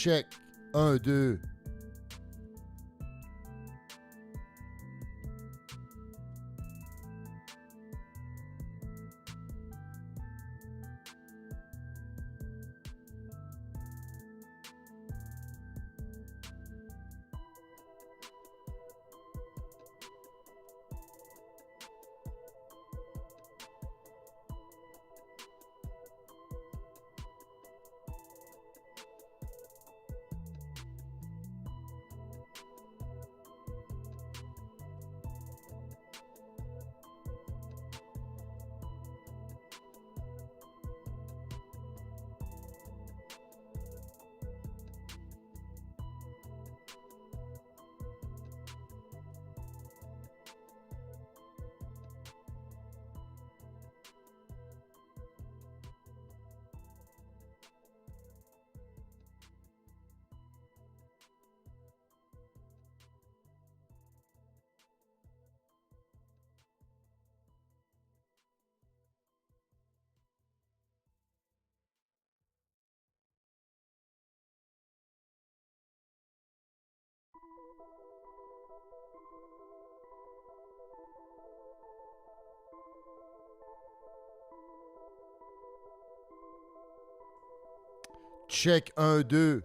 Check. Un, deux. Check. Un, deux.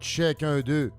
Check. Un, deux.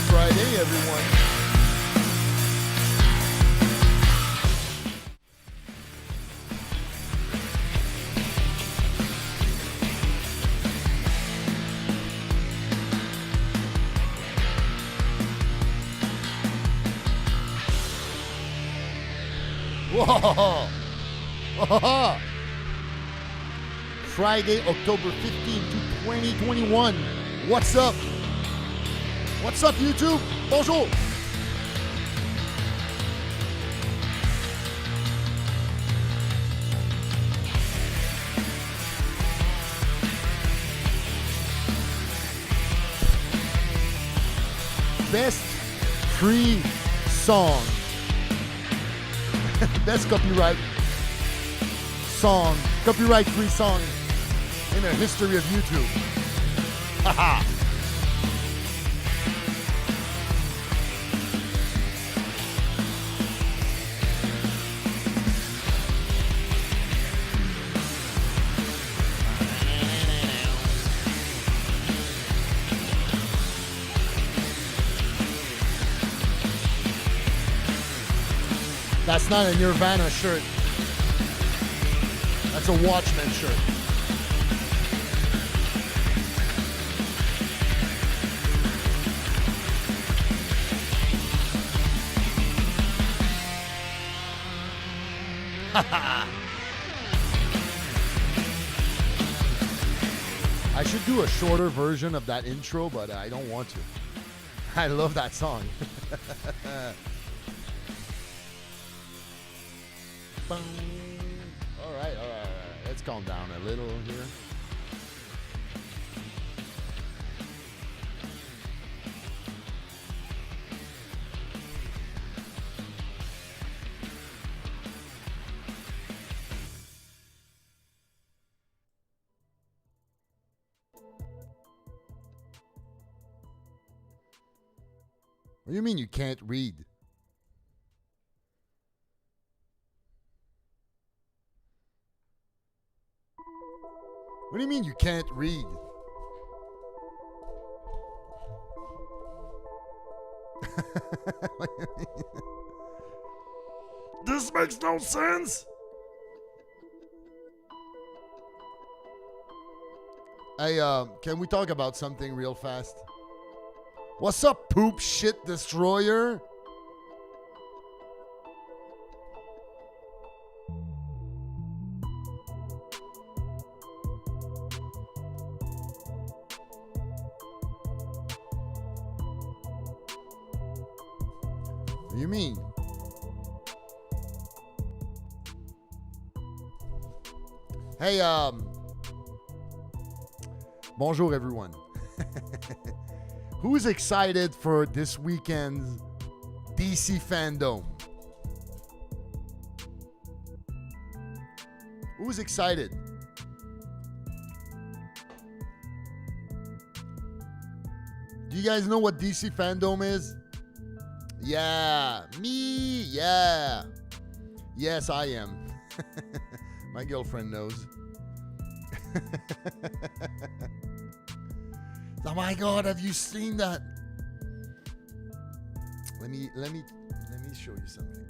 Friday, everyone. Whoa! Friday, October 15th, 2021. What's up? What's up, YouTube? Bonjour! Best free song. Best copyright song. Copyright-free song in the history of YouTube. Haha. That's not a Nirvana shirt. That's a Watchmen shirt. I should do a shorter version of that intro, but I don't want to. I love that song. All right. Let's calm down a little here. What do you mean you can't read? What do you mean you can't read? This makes no sense. Hey, can we talk about something real fast? What's up, poop shit destroyer? What do you mean? Hey, bonjour everyone. Who's excited for this weekend's DC Fandom? Who's excited? Do you guys know what DC Fandom is? Yeah, me, yeah. Yes, I am. My girlfriend knows. Oh my God, have you seen that? Let me show you something.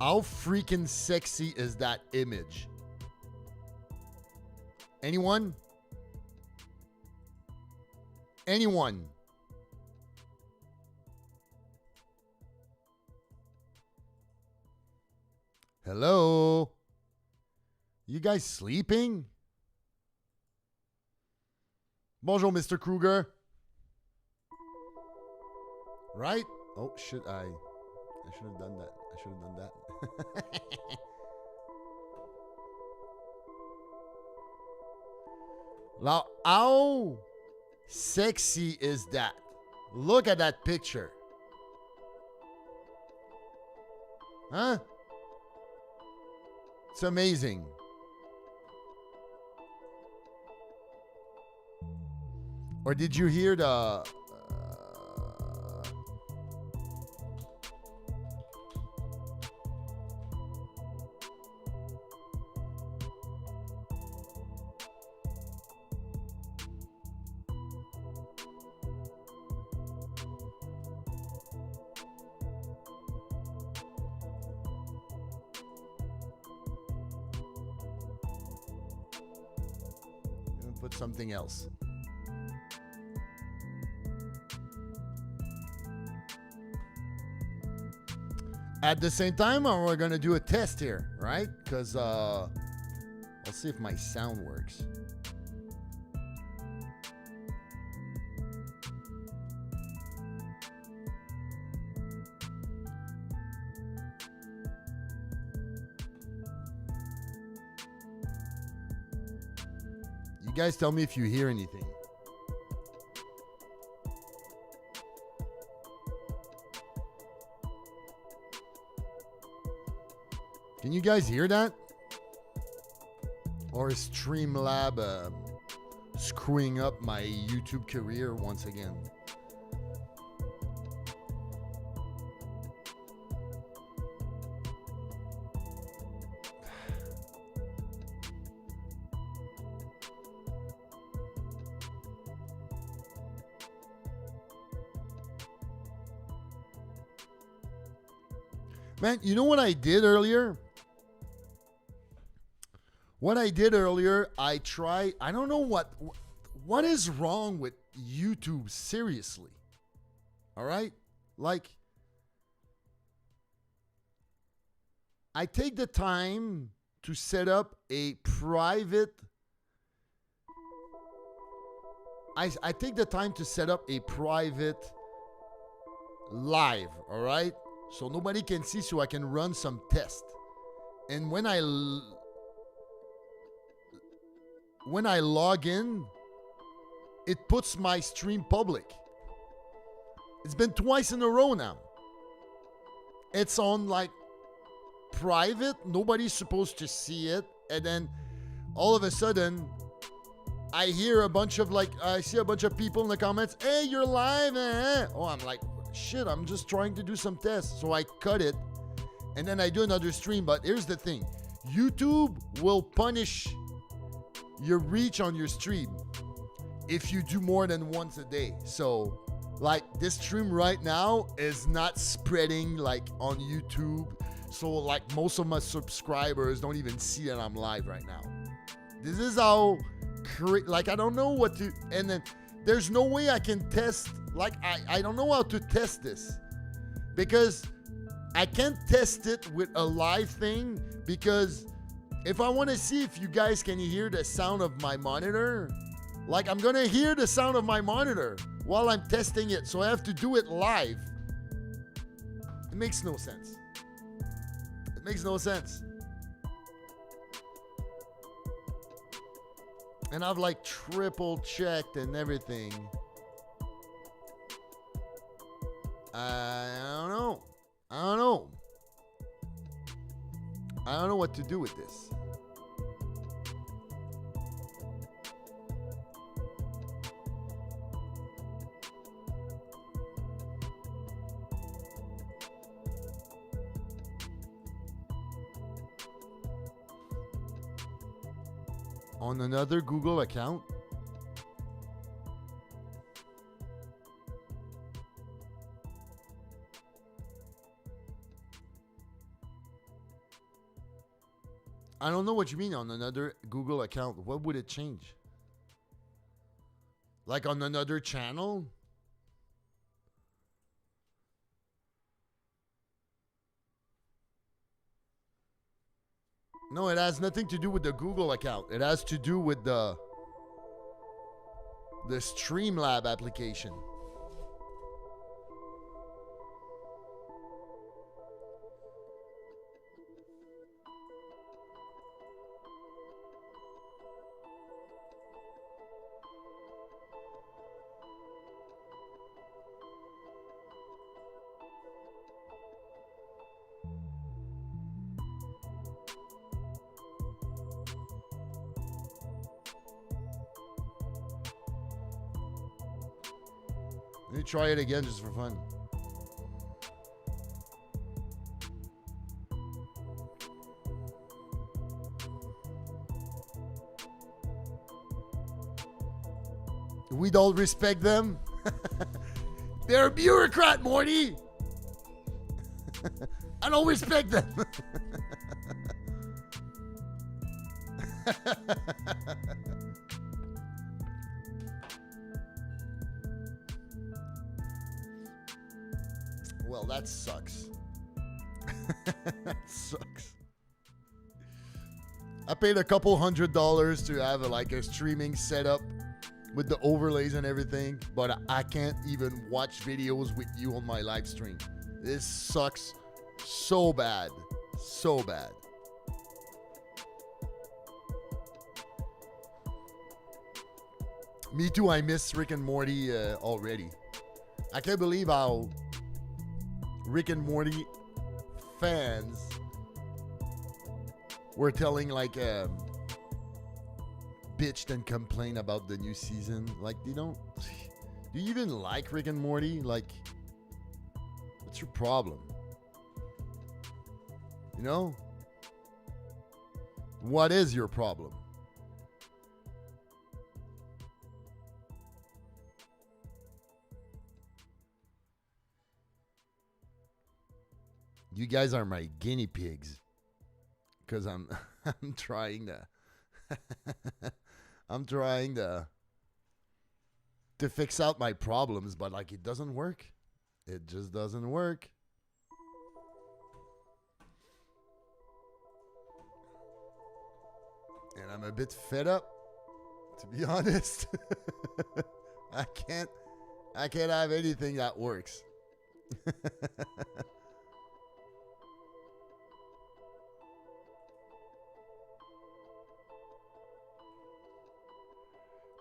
How freaking sexy is that image? Anyone? Anyone? Hello? You guys sleeping? Bonjour, Mr. Kruger. Right? Oh, should I should have done that. I should have done that. Now, how sexy is that? Look at that picture. Huh? It's amazing. Or did you hear the... put something else. At the same time, we're gonna do a test here, right? Because I'll see if my sound works. You guys tell me if you hear anything. Can you guys hear that? Or is Streamlab screwing up my YouTube career once again? Man, you know what I did earlier? I tried, I don't know what is wrong with YouTube, seriously. All right? Like, I take the time to set up a private, I take the time to set up a private live, all right? So nobody can see, so I can run some tests. And when I log in, it puts my stream public. It's been twice in a row now. It's on like private. Nobody's supposed to see it. And then all of a sudden, I hear a bunch of I see a bunch of people in the comments, hey, you're live. Oh, I'm like, shit, I'm just trying to do some tests. So I cut it and then I do another stream. But here's the thing. YouTube will punish your reach on your stream if you do more than once a day. So like this stream right now is not spreading like on YouTube. So like most of my subscribers don't even see that I'm live right now. This is how, like, I don't know what to, and then there's no way I can test, like I don't know how to test this because I can't test it with a live thing, because if I want to see if you guys can hear the sound of my monitor, like I'm going to hear the sound of my monitor while I'm testing it. So I have to do it live. It makes no sense. It makes no sense. And I've like triple checked and everything. I don't know. I don't know what to do with this. On another Google account? I don't know what you mean on another Google account. What would it change? Like on another channel? No, it has nothing to do with the Google account. It has to do with the Streamlab application. Let me try it again just for fun. We don't respect them. They're a bureaucrat, Morty. I don't respect them. Well, that sucks. That sucks. I paid a couple $100 to have a streaming setup with the overlays and everything, but I can't even watch videos with you on my live stream. This sucks so bad. So bad. Me too, I miss Rick and Morty already. I can't believe how Rick and Morty fans were telling bitched and complained about the new season. Like, they don't. Do you even like Rick and Morty? Like, what's your problem? You know? What is your problem? You guys are my guinea pigs. Because I'm trying to I'm trying to fix out my problems, but it doesn't work. It just doesn't work. And I'm a bit fed up, to be honest. I can't have anything that works.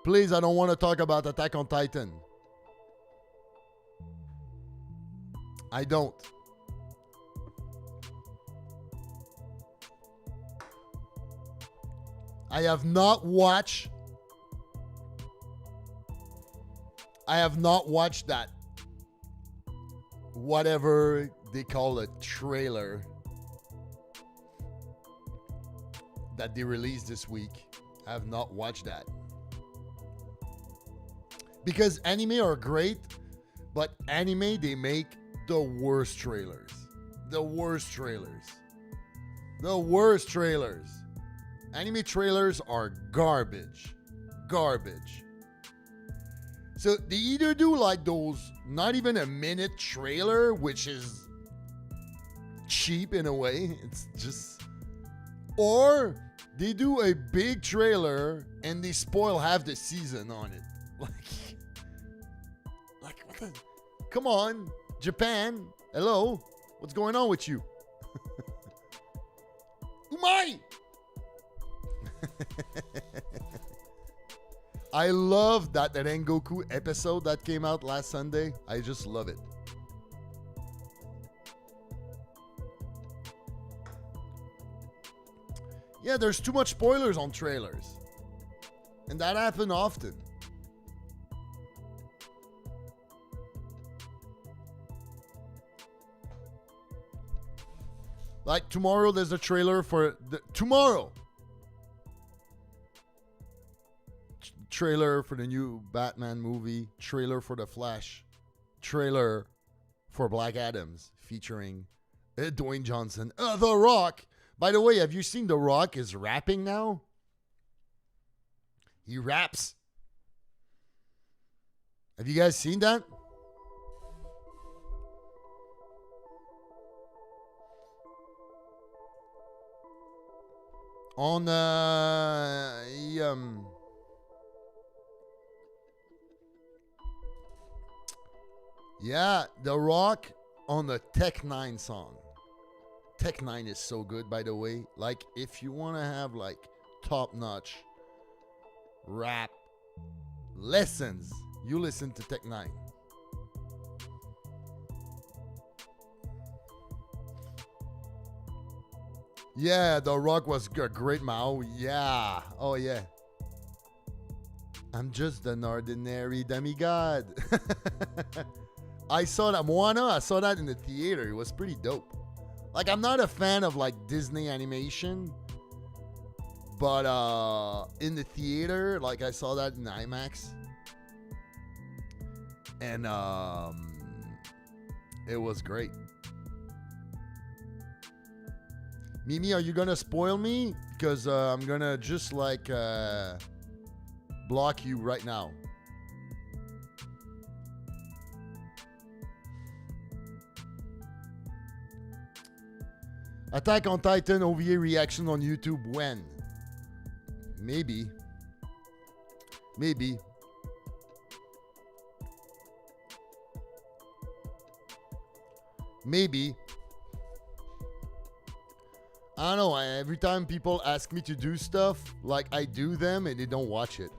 Please, I don't want to talk about Attack on Titan. I don't. I have not watched that whatever they call a trailer that they released this week. I have not watched that. Because anime are great, but anime, they make the worst trailers. The worst trailers. The worst trailers. Anime trailers are garbage. Garbage. So they either do those not even a minute trailer, which is cheap in a way. It's just... Or they do a big trailer and they spoil half the season on it. What the... Come on, Japan. Hello? What's going on with you? Umai! I love that Rengoku episode that came out last Sunday. I just love it. Yeah, there's too much spoilers on trailers. And that happens often. Like tomorrow, there's a trailer for tomorrow. Trailer for the new Batman movie. Trailer for The Flash. Trailer for Black Adams featuring Dwayne Johnson. The Rock. By the way, have you seen The Rock is rapping now? He raps. Have you guys seen that? On yeah, The Rock on the Tech 9 song. Tech 9 is so good, by the way. Like, if you want to have top-notch rap lessons, you listen to Tech 9. Yeah, The Rock was a great Mao. Yeah. Oh, yeah. I'm just an ordinary demigod. I saw that Moana. I saw that in the theater. It was pretty dope. Like, I'm not a fan of like Disney animation, but in the theater, like I saw that in IMAX, and it was great. Mimi, are you gonna spoil me? Because I'm gonna just like block you right now. Attack on Titan OVA reaction on YouTube when? Maybe. Maybe. Maybe. I don't know. Every time people ask me to do stuff, like I do them and they don't watch it.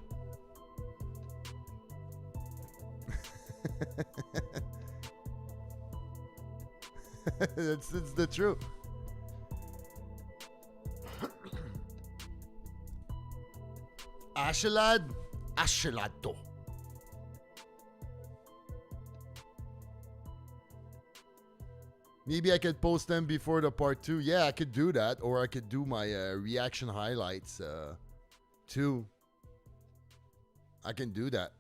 It's the truth. Ashelad, Ashelado. Maybe I could post them before the part 2. Yeah, I could do that. Or I could do my reaction highlights too. I can do that.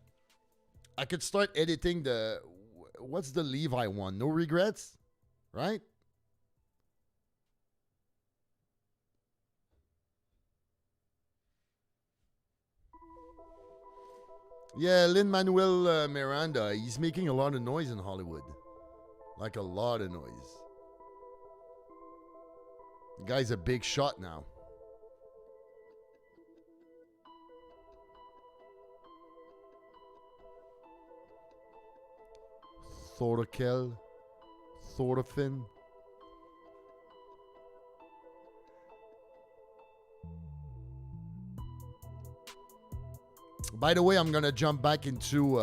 I could start editing the... What's the Levi one? No regrets? Right? Yeah, Lin-Manuel Miranda. He's making a lot of noise in Hollywood. Like a lot of noise. The guy's a big shot now. Thorkel. Thorfinn. By the way, I'm gonna jump back into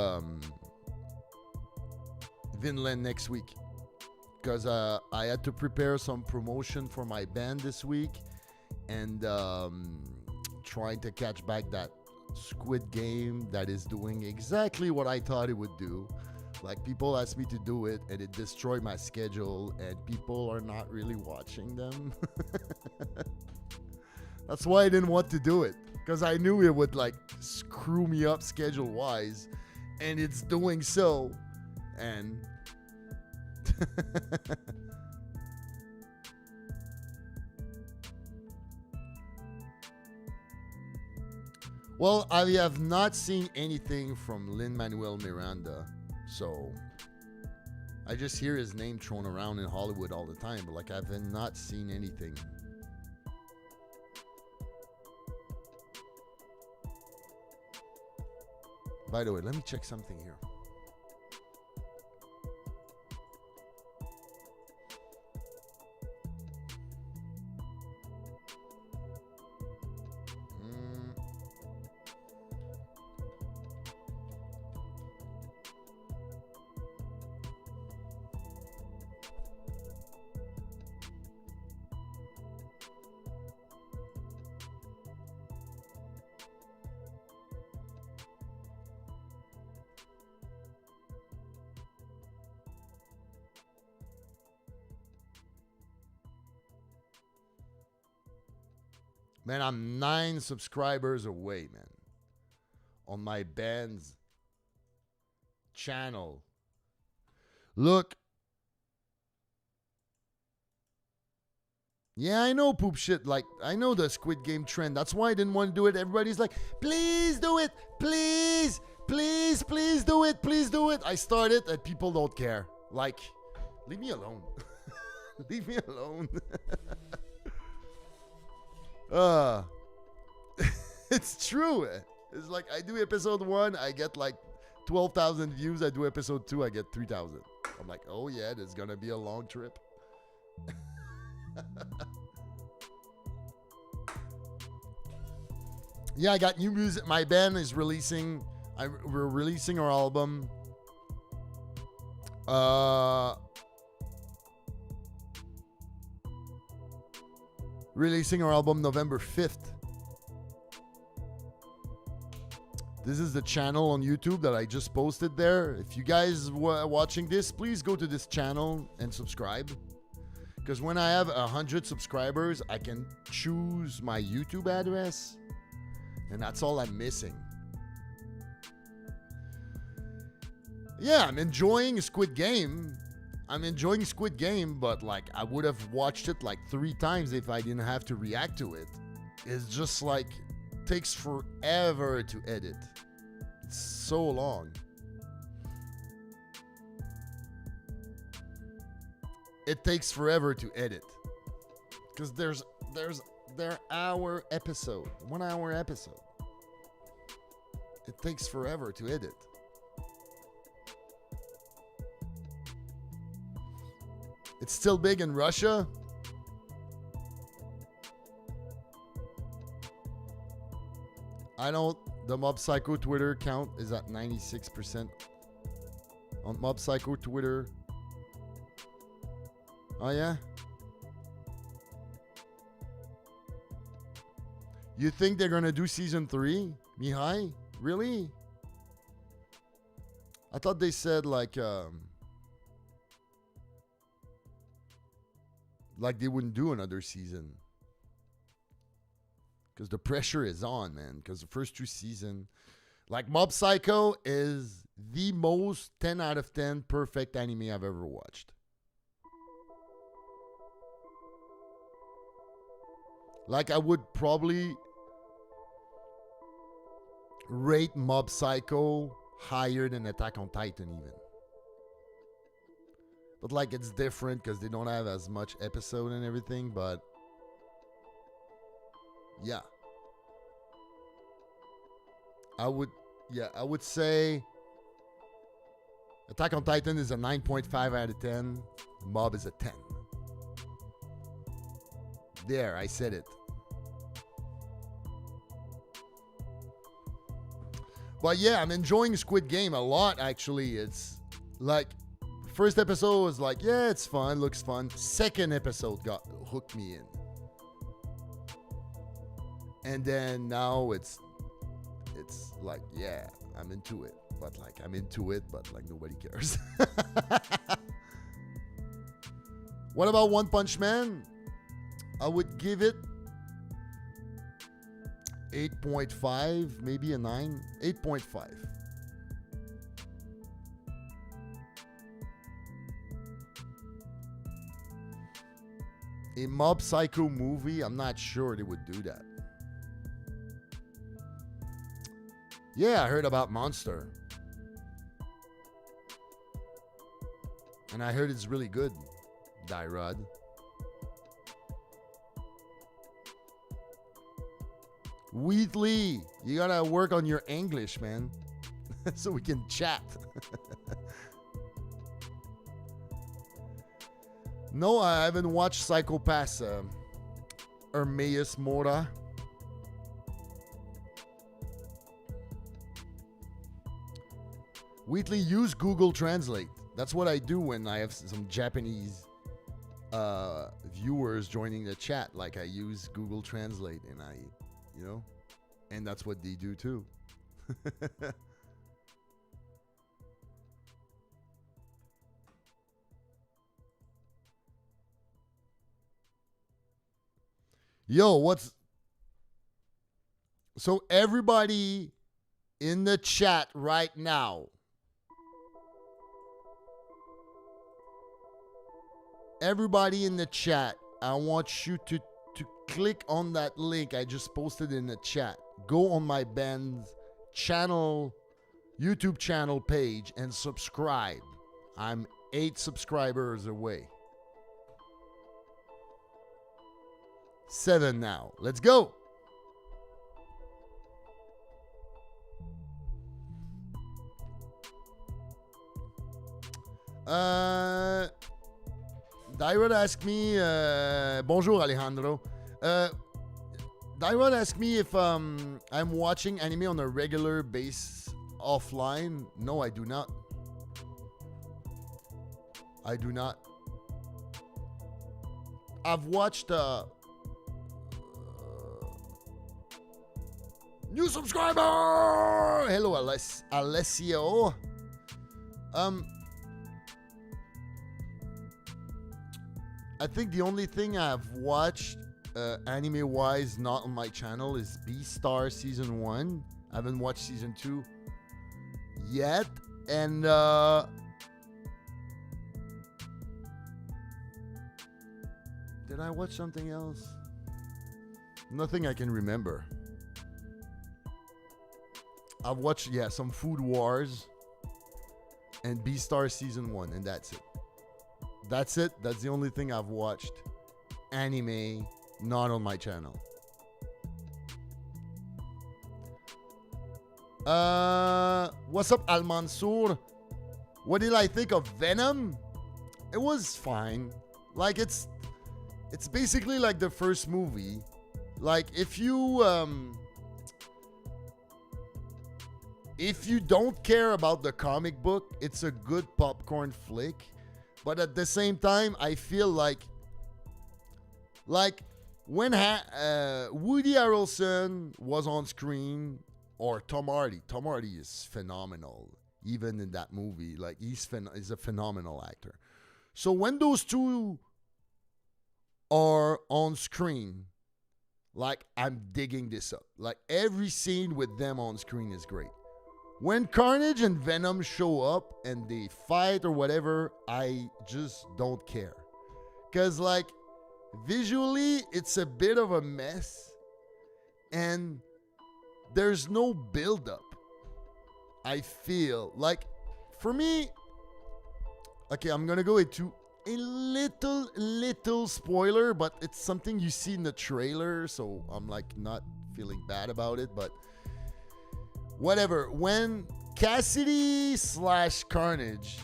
Vinland next week because I had to prepare some promotion for my band this week and trying to catch back that Squid Game that is doing exactly what I thought it would do. Like, people asked me to do it and it destroyed my schedule and people are not really watching them. That's why I didn't want to do it, because I knew it would like screw me up schedule wise, and it's doing so. And well, I have not seen anything from Lin-Manuel Miranda, so I just hear his name thrown around in Hollywood all the time, but like, I've not seen anything. By the way, let me check something here. Man, I'm 9 subscribers away, man. On my band's channel. Look. Yeah, I know poop shit. Like, I know the Squid Game trend. That's why I didn't want to do it. Everybody's like, please do it. Please. Please, please do it. Please do it. I started and people don't care. Like, leave me alone. Leave me alone. It's true. It's like, I do episode 1, I get like 12,000 views. I do episode 2, I get 3,000. I'm like, oh yeah, this is gonna be a long trip. Yeah, I got new music. My band is releasing. We're releasing our album. Releasing our album November 5th. This is the channel on YouTube that I just posted there. If you guys were watching this, please go to this channel and subscribe. Because when I have 100 subscribers, I can choose my YouTube address. And that's all I'm missing. Yeah, I'm enjoying Squid Game. But like I would have watched it like 3 times if I didn't have to react to it. It's just like takes forever to edit. It's so long. It takes forever to edit. Because they're hour episode. 1 hour episode. It takes forever to edit. It's still big in Russia. The Mob Psycho Twitter count is at 96%. On Mob Psycho Twitter. Oh, yeah? You think they're going to do season 3? Mihai? Really? I thought they said like they wouldn't do another season. Because the pressure is on, man. Because the first 2 seasons... Like, Mob Psycho is the most 10 out of 10 perfect anime I've ever watched. Like, I would probably rate Mob Psycho higher than Attack on Titan even. But, like, it's different because they don't have as much episode and everything, but... Yeah. I would say Attack on Titan is a 9.5 out of 10. Mob is a 10. There, I said it. But yeah, I'm enjoying Squid Game a lot, actually. It's like, first episode was like, yeah, it's fun, looks fun. Second episode hooked me in. And then now it's like, yeah, I'm into it. But like, nobody cares. What about One Punch Man? I would give it 8.5, maybe a 9. 8.5. A Mob Psycho movie, I'm not sure they would do that. Yeah, I heard about Monster. And I heard it's really good, Dyrod. Wheatley, you gotta work on your English, man. So we can chat. No, I haven't watched Psychopaths. Hermeus Mora. Wheatley, use Google Translate. That's what I do when I have some Japanese viewers joining the chat. Like, I use Google Translate and and that's what they do too. Yo, so everybody in the chat right now, everybody in the chat, I want you to click on that link I just posted in the chat. Go on my band's channel, YouTube channel page and subscribe. I'm 8 subscribers away. 7 now. Let's go. Dyrod asked me, bonjour Alejandro. Dyrod asked me if I'm watching anime on a regular basis offline. No, I do not. I do not. I've watched New subscriber! Hello, Alessio. I think the only thing I've watched anime-wise not on my channel is Beastar Season 1. I haven't watched Season 2 yet. And did I watch something else? Nothing I can remember. I've watched, some Food Wars and Beastar Season 1, and that's it. That's it. That's the only thing I've watched. Anime, not on my channel. What's up, Al Mansour? What did I think of Venom? It was fine. Like, it's basically like the first movie. Like, if you don't care about the comic book, it's a good popcorn flick. But at the same time, I feel like when Woody Harrelson was on screen, or Tom Hardy is phenomenal, even in that movie. Like, he's a phenomenal actor. So when those two are on screen, like, I'm digging this up. Like, every scene with them on screen is great. When Carnage and Venom show up and they fight or whatever, I just don't care. Because, like, visually, it's a bit of a mess. And there's no build-up. I feel like, for me... Okay, I'm going to go into a little spoiler, but it's something you see in the trailer, so I'm, like, not feeling bad about it, but... Whatever, when Cassidy / Carnage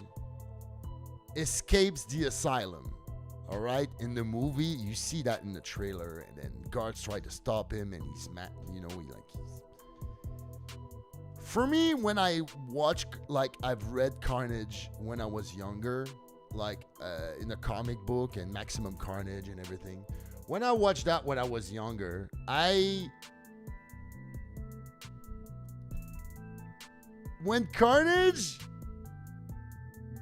escapes the asylum, all right, in the movie, you see that in the trailer, and then guards try to stop him, and he's mad, For me, when I watch, like, I've read Carnage when I was younger, like, in the comic book and Maximum Carnage and everything. When I watched that when I was younger, when Carnage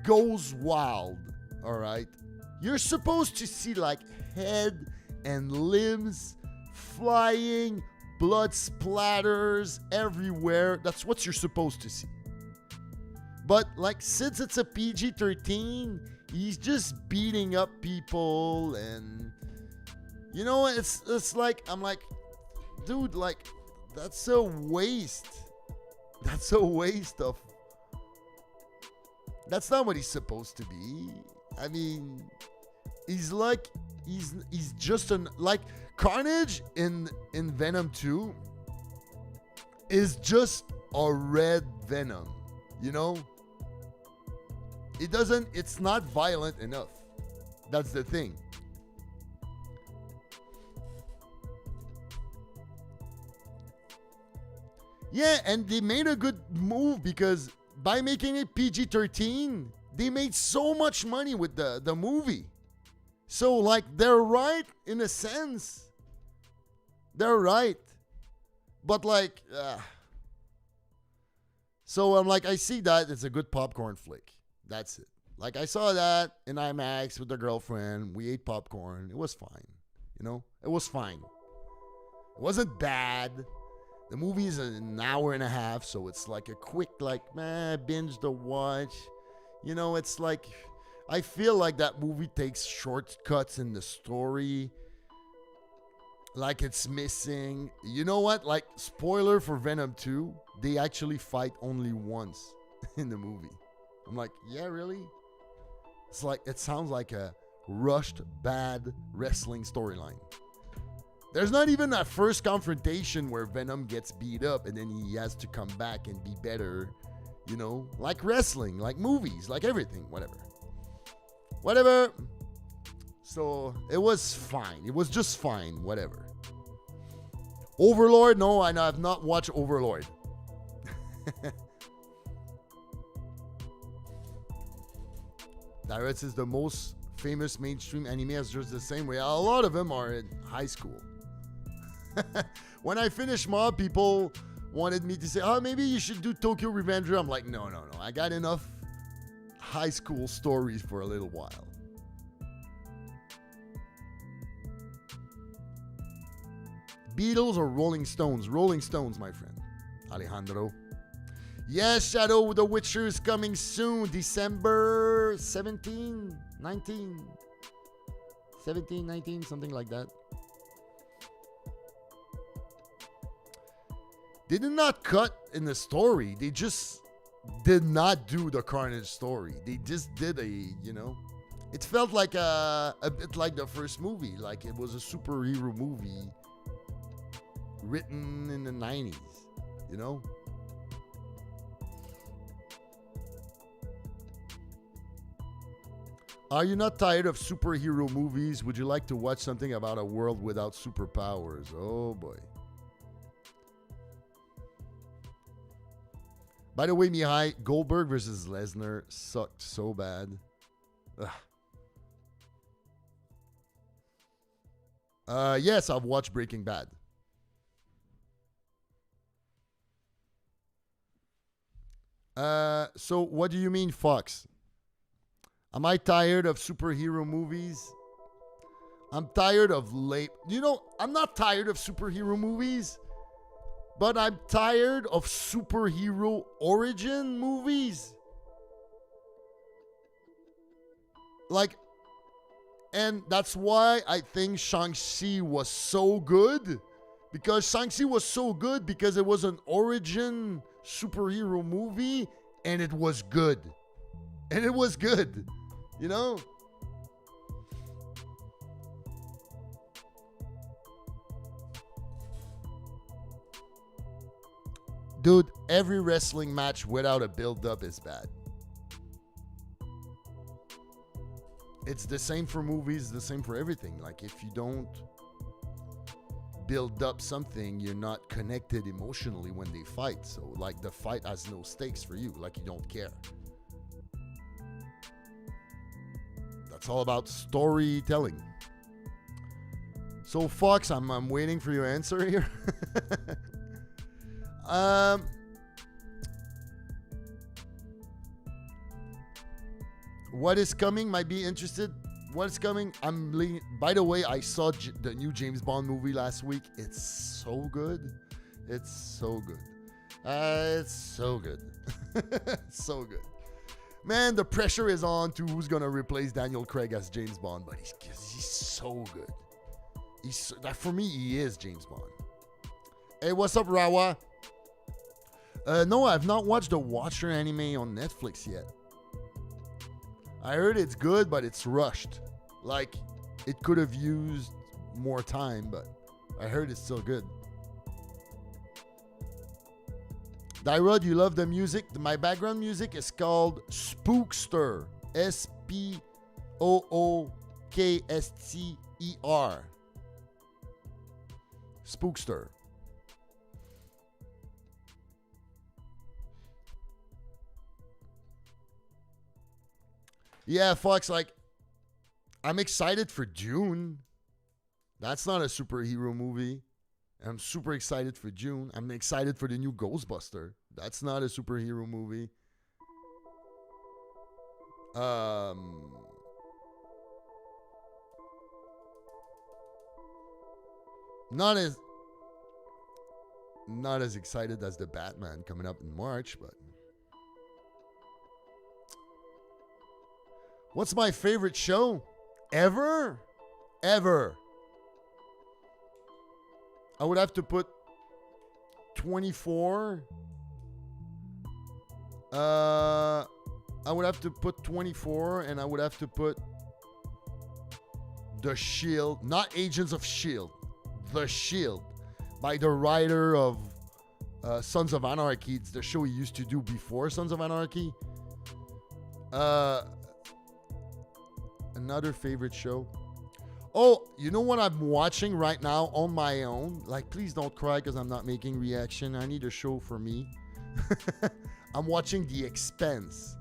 goes wild, all right, you're supposed to see, like, head and limbs flying, blood splatters everywhere. That's what you're supposed to see. But, like, since it's a PG-13, he's just beating up people, and, it's like, I'm like, dude, like, that's a waste. That's a waste of... That's not what he's supposed to be. I mean, he's like... He's just an... Like, Carnage in Venom 2 is just a red Venom. It's not violent enough. That's the thing. Yeah, and they made a good move because by making it PG-13, they made so much money with the movie. So, like, they're right in a sense. They're right. But, like, so I'm like, I see that. It's a good popcorn flick. That's it. Like, I saw that in IMAX with the girlfriend. We ate popcorn. It was fine. It was fine. It wasn't bad. The movie is an hour and a half, so it's like a quick, like, binge to watch. It's like, I feel like that movie takes shortcuts in the story. Like, it's missing. You know what? Like, spoiler for Venom 2, they actually fight only once in the movie. I'm like, yeah, really? It's like, it sounds like a rushed, bad wrestling storyline. There's not even a first confrontation where Venom gets beat up and then he has to come back and be better, like wrestling, like movies, like everything, whatever. So it was fine. It was just fine, whatever. Overlord? No, I have not watched Overlord. Direct is the most famous mainstream anime as just the same way. A lot of them are in high school. When I finish Mob, people wanted me to say, oh, maybe you should do Tokyo Revenger. I'm like, no. I got enough high school stories for a little while. Beatles or Rolling Stones? Rolling Stones, my friend. Alejandro. Yes, Shadow the Witcher is coming soon. December 17, 19. 17, 19, something like that. They did not cut in the story. They just did not do the Carnage story. They just did it felt like a bit like the first movie. Like it was a superhero movie written in the 90s, Are you not tired of superhero movies? Would you like to watch something about a world without superpowers? Oh boy. By the way, Mihai, Goldberg versus Lesnar sucked so bad. Yes, I've watched Breaking Bad. So what do you mean, Fox? Am I tired of superhero movies? I'm tired of I'm not tired of superhero movies, but I'm tired of superhero origin movies. And that's why I think Shang-Chi was so good. Because Shang-Chi was so good because it was an origin superhero movie and it was good. And it was good. Dude, every wrestling match without a build-up is bad. It's the same for movies, the same for everything. Like, if you don't build up something, you're not connected emotionally when they fight. So, like, the fight has no stakes for you. Like, you don't care. That's all about storytelling. So, Fox, I'm waiting for your answer here. What is coming? Might be interested. What is coming? By the way, I saw the new James Bond movie last week. It's so good. It's so good. It's so good. So good. Man, the pressure is on to who's gonna replace Daniel Craig as James Bond, but he's so good. For me, he is James Bond. Hey, what's up, Rawa? No, I've not watched the Watcher anime on Netflix yet. I heard it's good, but it's rushed. Like, it could have used more time, but I heard it's still good. Dyrod, you love the music? My background music is called Spookster. Spookster. Spookster. Yeah, Fox, like, I'm excited for June. That's not a superhero movie. I'm super excited for June. I'm excited for the new Ghostbuster. That's not a superhero movie. Not as excited as the Batman coming up in March, but what's my favorite show ever? I would have to put 24. I would have to put 24, and I would have to put The Shield, not Agents of Shield, The Shield, by the writer of Sons of Anarchy. It's the show he used to do before Sons of Anarchy. Another favorite show. Oh, you know what I'm watching right now on my own? Like, please don't cry because I'm not making reaction. I need a show for me. I'm watching The Expanse.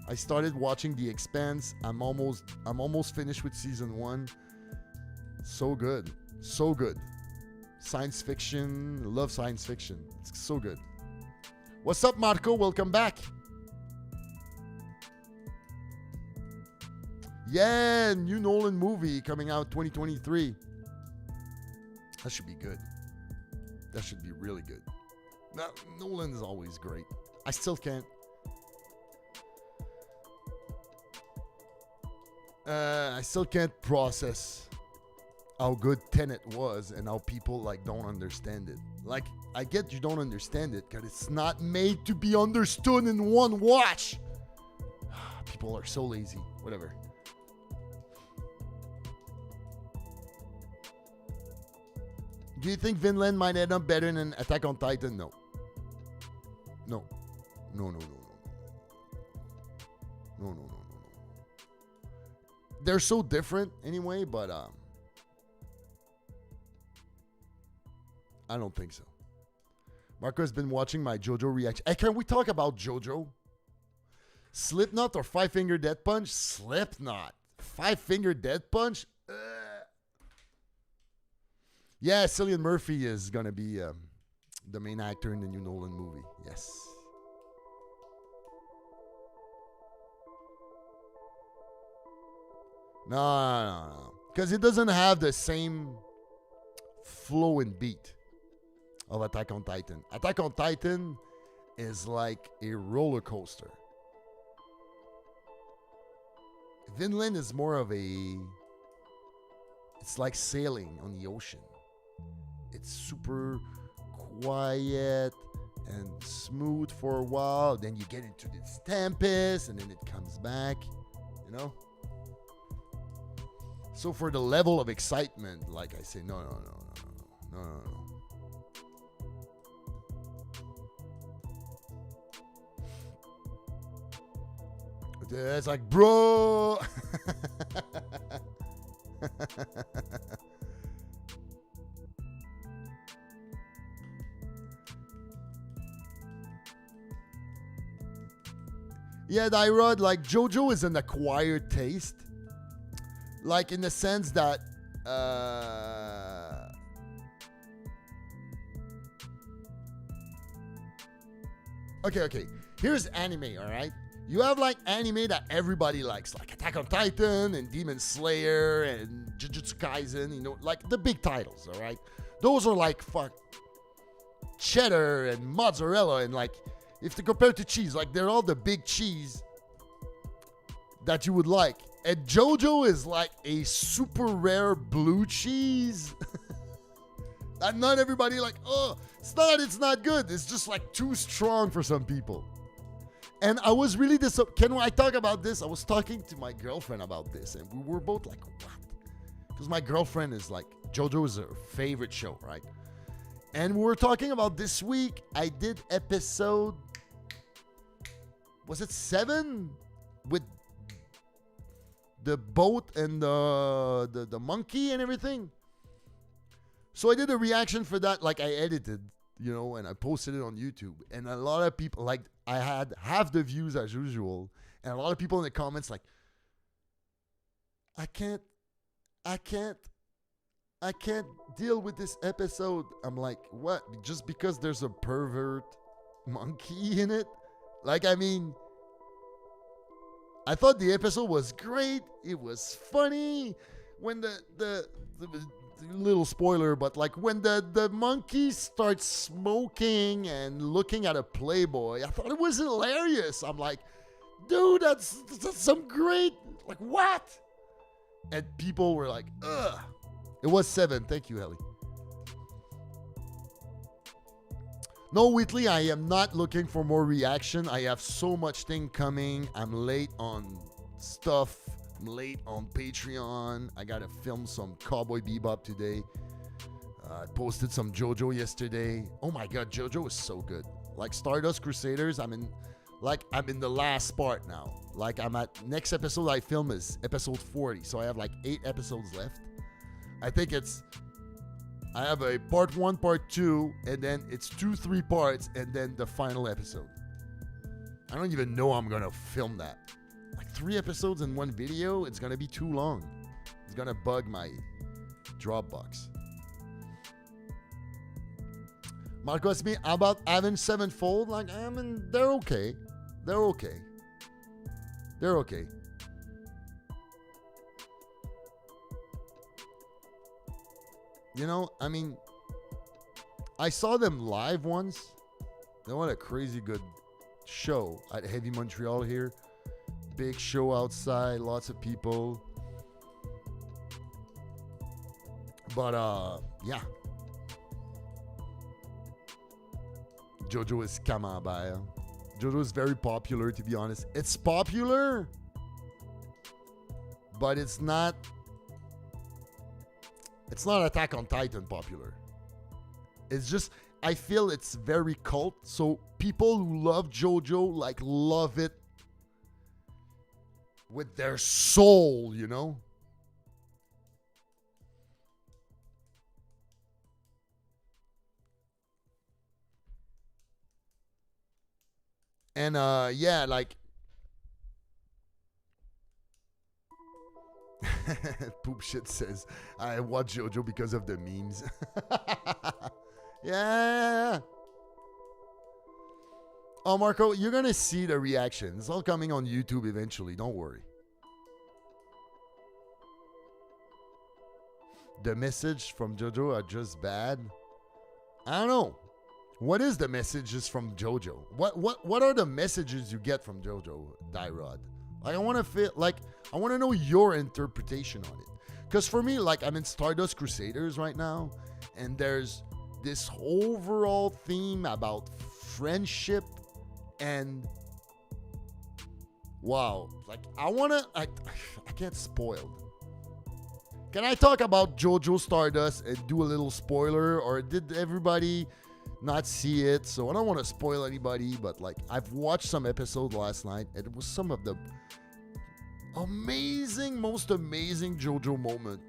I started watching The Expanse. I'm almost finished with season 1. So good. So good. Science fiction. Love science fiction. It's so good. What's up, Marco? Welcome back. Yeah, new Nolan movie coming out 2023. That should be good. That should be really good. Now, Nolan is always great. I still can't. I still can't process how good Tenet was and how people like don't understand it. Like, I get you don't understand it because it's not made to be understood in one watch. People are so lazy. Whatever. Do you think Vinland might end up better than Attack on Titan? No. No. No, no, no, no. No, no, no, no, no. They're so different anyway, but I don't think so. Marco has been watching my JoJo reaction. Hey, can we talk about JoJo? Slipknot or Five Finger Death Punch? Slipknot. Five Finger Death Punch? Yeah, Cillian Murphy is going to be the main actor in the new Nolan movie. Yes. No. Because it doesn't have the same flow and beat of Attack on Titan. Attack on Titan is like a roller coaster. Vinland is more of a... It's like sailing on the ocean. It's super quiet and smooth for a while. Then you get into this tempest and then it comes back, you know? So for the level of excitement, like I say, no. It's like, bro. Yeah, Dyrod, like JoJo is an acquired taste. Like in the sense that Okay. Here's anime, alright? You have like anime that everybody likes, like Attack on Titan and Demon Slayer and Jujutsu Kaisen, you know, like the big titles, alright? Those are like cheddar and mozzarella and like, if they compare to cheese, like they're all the big cheese that you would like. And JoJo is like a super rare blue cheese. And not everybody like, oh, it's not that it's not good. It's just like too strong for some people. And I was really disappointed. Can I talk about this? I was talking to my girlfriend about this. And we were both like, what? Because my girlfriend is like, JoJo is her favorite show, right? And we were talking about this week. I did episode, was it 7? With the boat and the monkey and everything. So I did a reaction for that, like I edited, you know, and I posted it on YouTube. And a lot of people, like, I had half the views as usual. And a lot of people in the comments like, I can't deal with this episode. I'm like, what? Just because there's a pervert monkey in it? Like, I mean, I thought the episode was great. It was funny. When the little spoiler, but like when the monkey starts smoking and looking at a Playboy, I thought it was hilarious. I'm like, dude, that's some great, like, what? And people were like, ugh. It was 7. Thank you, Ellie. No, Whitley, I am not looking for more reaction. I have so much thing coming. I'm late on stuff. I'm late on Patreon. I gotta film some Cowboy Bebop today. I posted some JoJo yesterday. Oh my god, JoJo is so good. Like Stardust Crusaders, I'm in the last part now. Like I'm at next episode I film is episode 40. So I have like 8 episodes left. I have a part 1, part 2, and then it's 2-3 parts, and then the final episode. I don't even know I'm gonna film that. Like 3 episodes in one video, it's gonna be too long. It's gonna bug my Dropbox. Marco asked me about Avenged Sevenfold. Like, I mean, they're okay. They're okay. They're okay. You know, I mean, I saw them live once. They had a crazy good show at Heavy Montreal here. Big show outside, lots of people. But yeah. JoJo is Kamabaya. JoJo is very popular, to be honest. It's popular, but it's not Attack on Titan popular. It's just, I feel it's very cult. So people who love JoJo, like, love it with their soul, you know? And yeah, like Poop Shit says, I watch JoJo because of the memes. Yeah. Oh, Marco, you're gonna see the reaction. It's all coming on YouTube eventually. Don't worry. The message from JoJo are just bad. I don't know. What is the messages from JoJo? What are the messages you get from JoJo, Dyrod? Like, I want to know your interpretation on it. Because for me, like, I'm in Stardust Crusaders right now, and there's this overall theme about friendship and wow, like, I can't spoil. Can I talk about JoJo Stardust and do a little spoiler, or did everybody not see it? So I don't want to spoil anybody, but like, I've watched some episode last night, and it was some of the most amazing JoJo moment.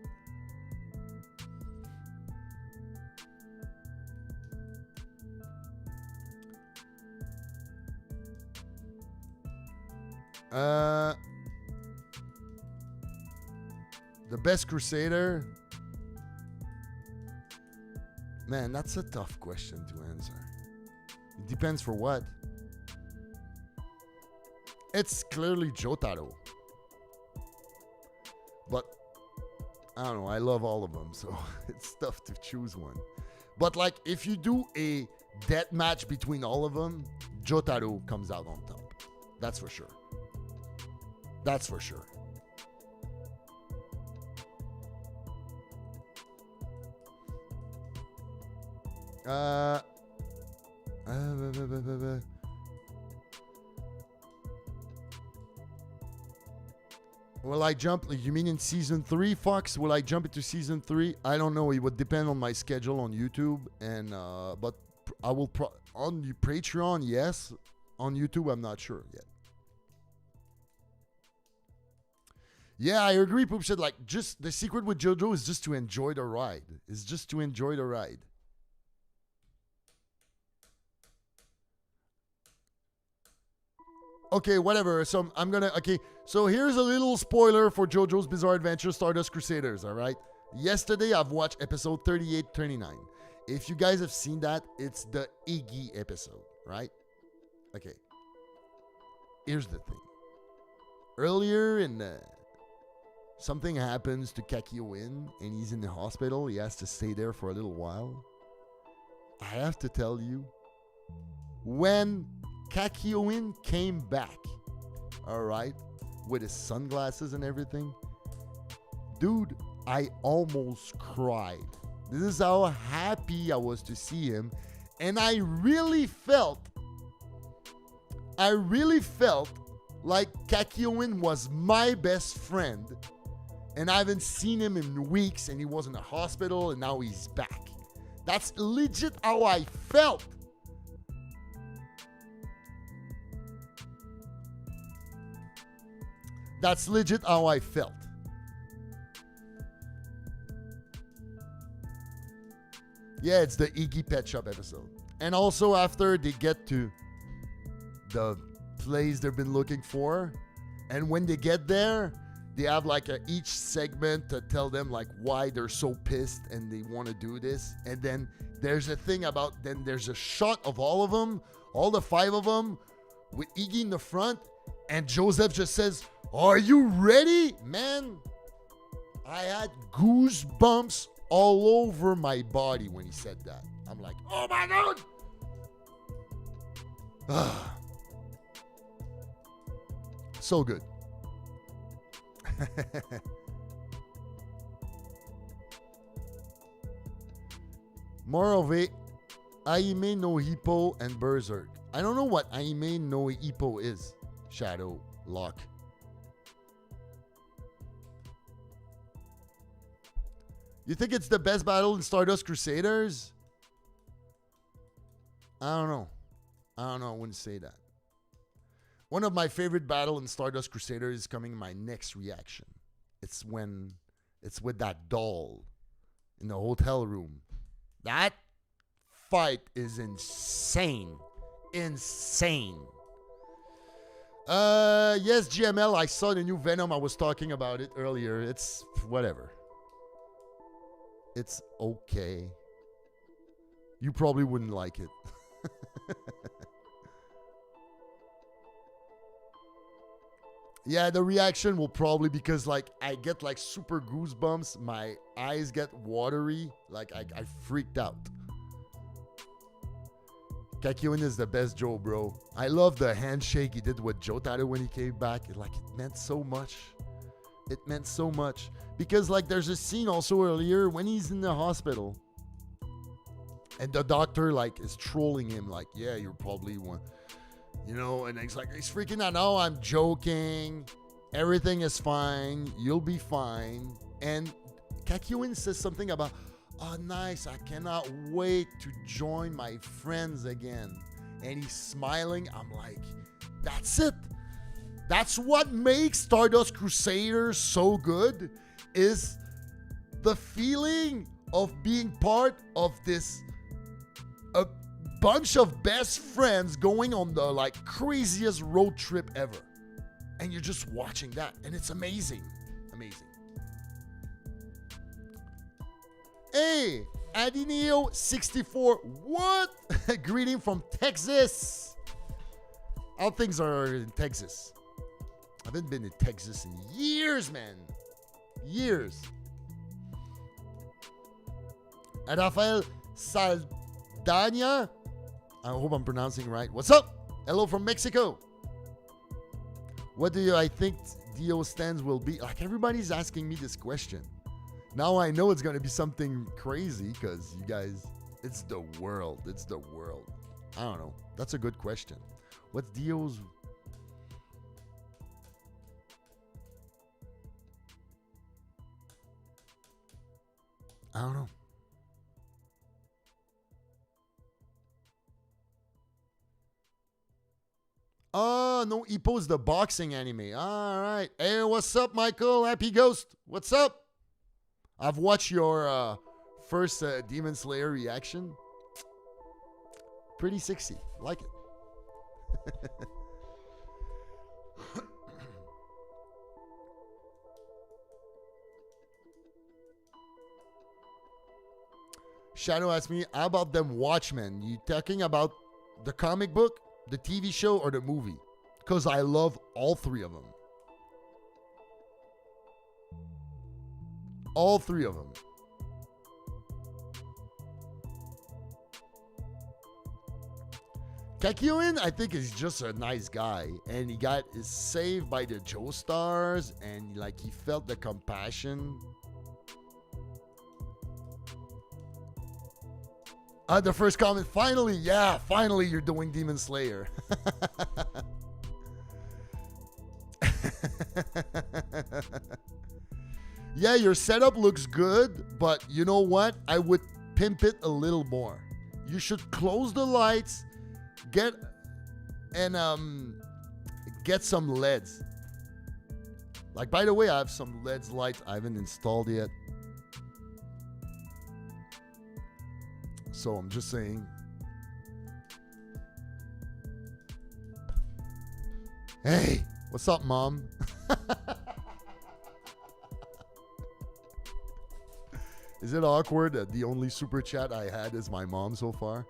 The best Crusader? Man, that's a tough question to answer. It depends for what. It's clearly Jotaro. But, I don't know, I love all of them, so it's tough to choose one. But like, if you do a death match between all of them, Jotaro comes out on top. That's for sure. That's for sure. Will I jump? You mean in season 3, Fox? Will I jump into season 3? I don't know. It would depend on my schedule on YouTube, and but I will on Patreon. Yes, on YouTube, I'm not sure yet. Yeah, I agree, Poop Shit. Like, just the secret with JoJo is just to enjoy the ride. It's just to enjoy the ride. Okay, whatever. So I'm gonna. Okay, so here's a little spoiler for JoJo's Bizarre Adventure Stardust Crusaders. All right. Yesterday, I've watched episode 38, 39. If you guys have seen that, it's the Iggy episode, right? Okay. Here's the thing. Earlier in the something happens to Kakyoin, and he's in the hospital. He has to stay there for a little while. I have to tell you, when Kakyoin came back, all right, with his sunglasses and everything, dude, I almost cried. This is how happy I was to see him, and I really felt like Kakyoin was my best friend, and I haven't seen him in weeks, and he was in the hospital, and now he's back. That's legit how I felt. That's legit how I felt. Yeah, it's the Iggy Pet Shop episode. And also after they get to the place they've been looking for, and when they get there, they have like each segment to tell them like why they're so pissed and they want to do this. And then there's a thing about, then there's a shot of all of them, all the 5 of them, with Iggy in the front, and Joseph just says, "Are you ready?" Man, I had goosebumps all over my body when he said that. I'm like, oh my God. So good. More of a Aime no Hippo and Berserk. I don't know what Aime no Hippo is. Shadow Lock. You think it's the best battle in Stardust Crusaders? I don't know. I wouldn't say that. One of my favorite battle in Stardust Crusaders is coming in my next reaction. It's when it's with that doll in the hotel room. That fight is insane. Insane. Yes, GML, I saw the new Venom. I was talking about it earlier. It's whatever. It's okay. You probably wouldn't like it. Yeah, the reaction will probably, because like I get like super goosebumps. My eyes get watery. Like I freaked out. Kakyoin is the best Joe, bro. I love the handshake he did with Jotaro when he came back. It meant so much. It meant so much. Because like there's a scene also earlier when he's in the hospital. And the doctor like is trolling him like, yeah, you're probably one. You know, and he's like, he's freaking out. No, I'm joking. Everything is fine. You'll be fine. And Kakyoin says something about, oh, nice. I cannot wait to join my friends again. And he's smiling. I'm like, that's it. That's what makes Stardust Crusaders so good, is the feeling of being part of this bunch of best friends going on the like craziest road trip ever. And you're just watching that. And it's amazing. Amazing. Hey, Adineo64. What? Greeting from Texas. How things are in Texas? I haven't been in Texas in years, man. Years. And Rafael Saldana. I hope I'm pronouncing right. What's up? Hello from Mexico. What do I think Dio stands will be? Like, everybody's asking me this question. Now I know it's going to be something crazy because you guys, it's the world. It's the world. I don't know. That's a good question. What's Dio's? I don't know. Oh, no, he posed the boxing anime. All right. Hey, what's up, Michael? Happy Ghost. What's up? I've watched your first Demon Slayer reaction. Pretty sexy. Like it. Shadow asked me, how about them Watchmen? You talking about the comic book, the TV show, or the movie? Because I love all three of them. All three of them. Kakyoin, I think, is just a nice guy. And he is saved by the Joestars. And like he felt the compassion. The first comment, finally, yeah, finally you're doing Demon Slayer. Yeah, your setup looks good, but you know what? I would pimp it a little more. You should close the lights, get some LEDs. Like, by the way, I have some LEDs lights I haven't installed yet. So I'm just saying. Hey, what's up, Mom? Is it awkward that the only super chat I had is my mom so far?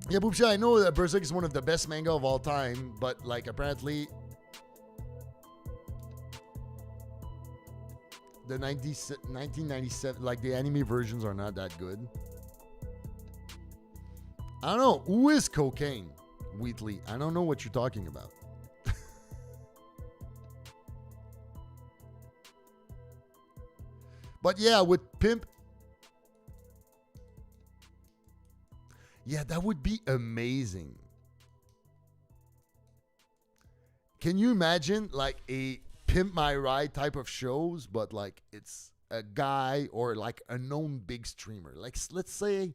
Yeah, Boopsha, I know that Berserk is one of the best manga of all time, but like apparently the 1997, like the anime versions are not that good. I don't know. Who is Cocaine? Wheatley. I don't know what you're talking about. But yeah, with Pimp. Yeah, that would be amazing. Can you imagine like a Pimp My Ride type of shows, but like it's a guy or like a known big streamer? Like let's say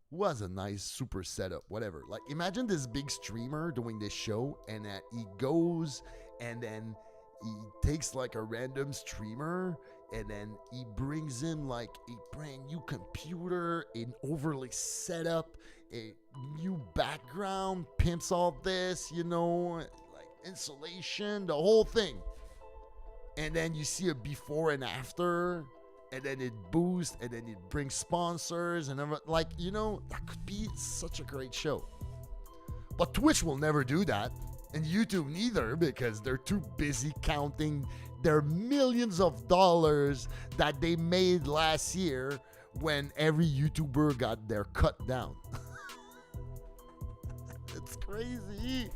who has a nice super setup, whatever. Like imagine this big streamer doing this show and he goes and then he takes like a random streamer and then he brings in like a brand new computer, an overly set up, a new background, pimps all this, you know, like insulation, the whole thing. And then you see a before and after, and then it boosts, and then it brings sponsors, and like, you know, that could be such a great show. But Twitch will never do that, and YouTube neither, because they're too busy counting their millions of dollars that they made last year when every YouTuber got their cut down. It's crazy.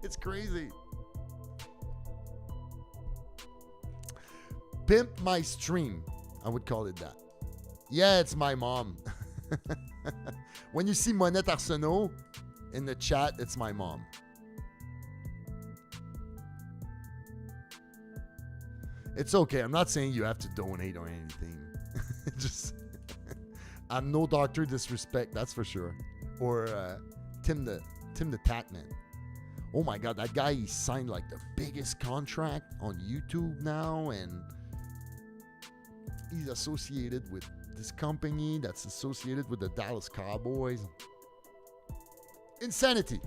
It's crazy. Pimp my stream. I would call it that. Yeah, it's my mom. When you see Monette Arsenault in the chat, it's my mom. It's okay. I'm not saying you have to donate or anything. Just, I'm no Dr. Disrespect, that's for sure. Or Tim the Tatman. Oh my God, that guy, he signed like the biggest contract on YouTube now, and he's associated with this company that's associated with the Dallas Cowboys. Insanity.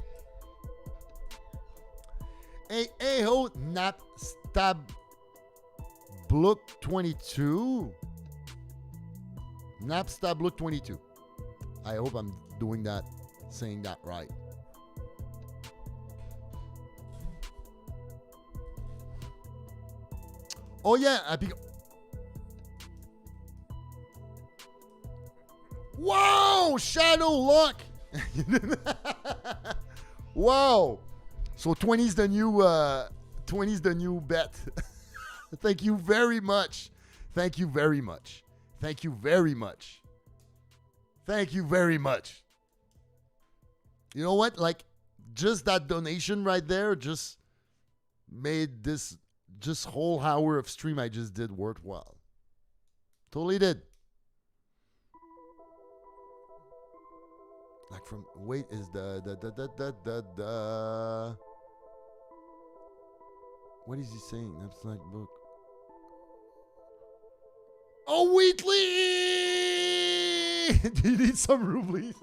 Aho Nap Stab Blook 22. Napstab Blook 22. I hope I'm doing that, saying that right. Oh yeah, Wow, Shadow Luck. Wow. So 20's the new bet. Thank you very much. Thank you very much. Thank you very much. Thank you very much. You know what? Like, just that donation right there just made this whole hour of stream I just did worthwhile. Totally did. Like from, wait, is the what is he saying? That's like book. Oh, Wheatley! Do you need some rubles?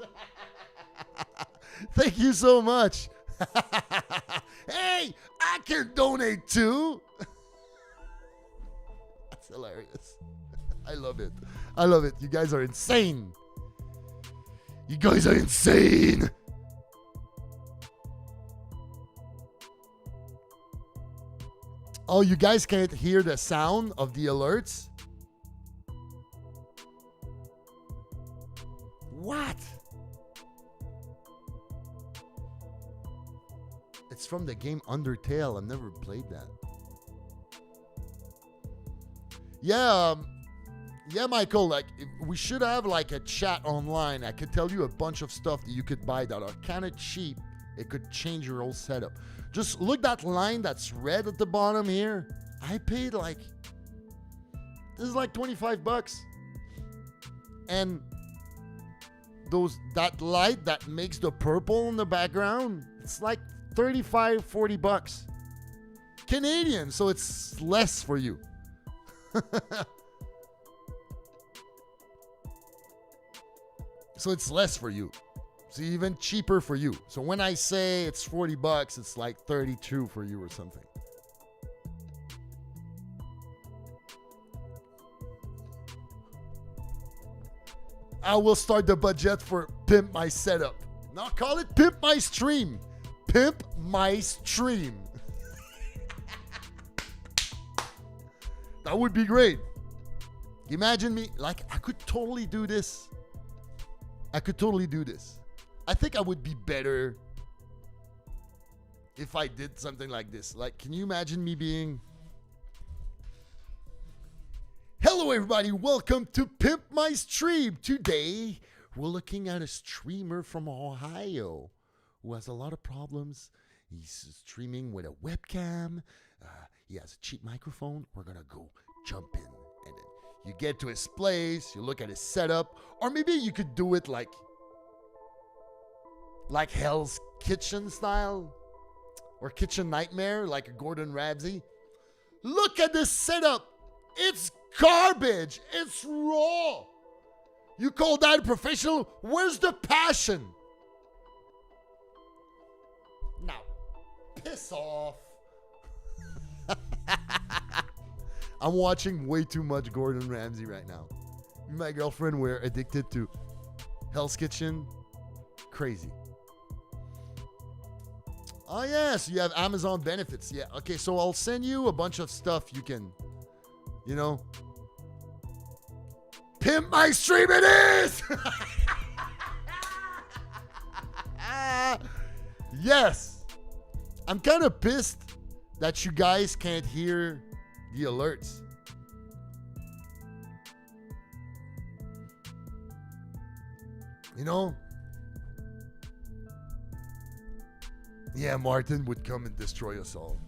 Thank you so much. Hey, I can donate too. That's hilarious. I love it. I love it. You guys are insane. You guys are insane. Oh, you guys can't hear the sound of the alerts? What? It's from the game Undertale. I've never played that. Yeah, Michael, like, we should have like a chat online. I could tell you a bunch of stuff that you could buy that are kind of cheap. It could change your whole setup. Just look that line that's red at the bottom here. I paid like, this is like $25. And that light that makes the purple in the background, it's like $35-40 Canadian, so it's less for you. So it's less for you. So even cheaper for you. So when I say it's $40, it's like 32 for you or something. I will start the budget for Pimp My Setup. Now call it Pimp My Stream. Pimp My Stream. That would be great. Imagine me, like, I could totally do this. I think I would be better if I did something like this. Like, can you imagine me being... Hello, everybody. Welcome to Pimp My Stream. Today, we're looking at a streamer from Ohio who has a lot of problems. He's streaming with a webcam. He has a cheap microphone. We're going to go jump in. And then you get to his place. You look at his setup. Or maybe you could do it like Hell's Kitchen style. Or Kitchen Nightmare, like a Gordon Ramsay. Look at this setup. It's garbage. It's raw. You call that a professional? Where's the passion? Now, piss off. I'm watching way too much Gordon Ramsay right now. Me and my girlfriend, we're addicted to Hell's Kitchen. Crazy. Oh, yeah, so you have Amazon benefits. Yeah, okay, so I'll send you a bunch of stuff you can, you know. Pimp My Stream it is! Yes. I'm kind of pissed that you guys can't hear the alerts. You know? Yeah, Martin would come and destroy us all.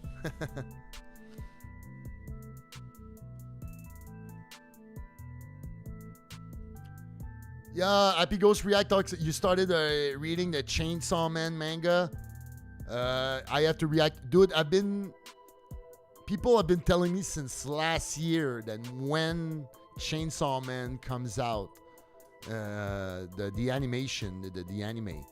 Yeah, Happy Ghost React talks. You started reading the Chainsaw Man manga. I have to react. Dude, people have been telling me since last year that when Chainsaw Man comes out, the animation, the anime,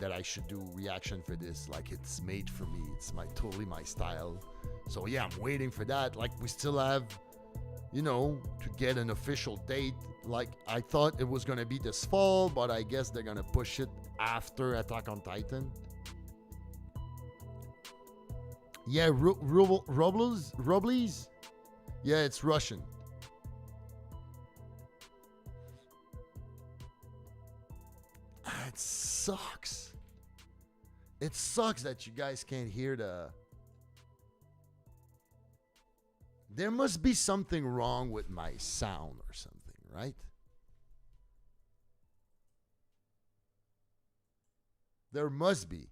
that I should do reaction for this. Like, it's made for me. It's totally my style. So yeah, I'm waiting for that. Like, we still have, you know, to get an official date. Like, I thought it was gonna be this fall, but I guess they're gonna push it after Attack on Titan. Yeah, Robles? Yeah, it's Russian. It sucks. It sucks that you guys can't hear the... There must be something wrong with my sound or something, right? There must be.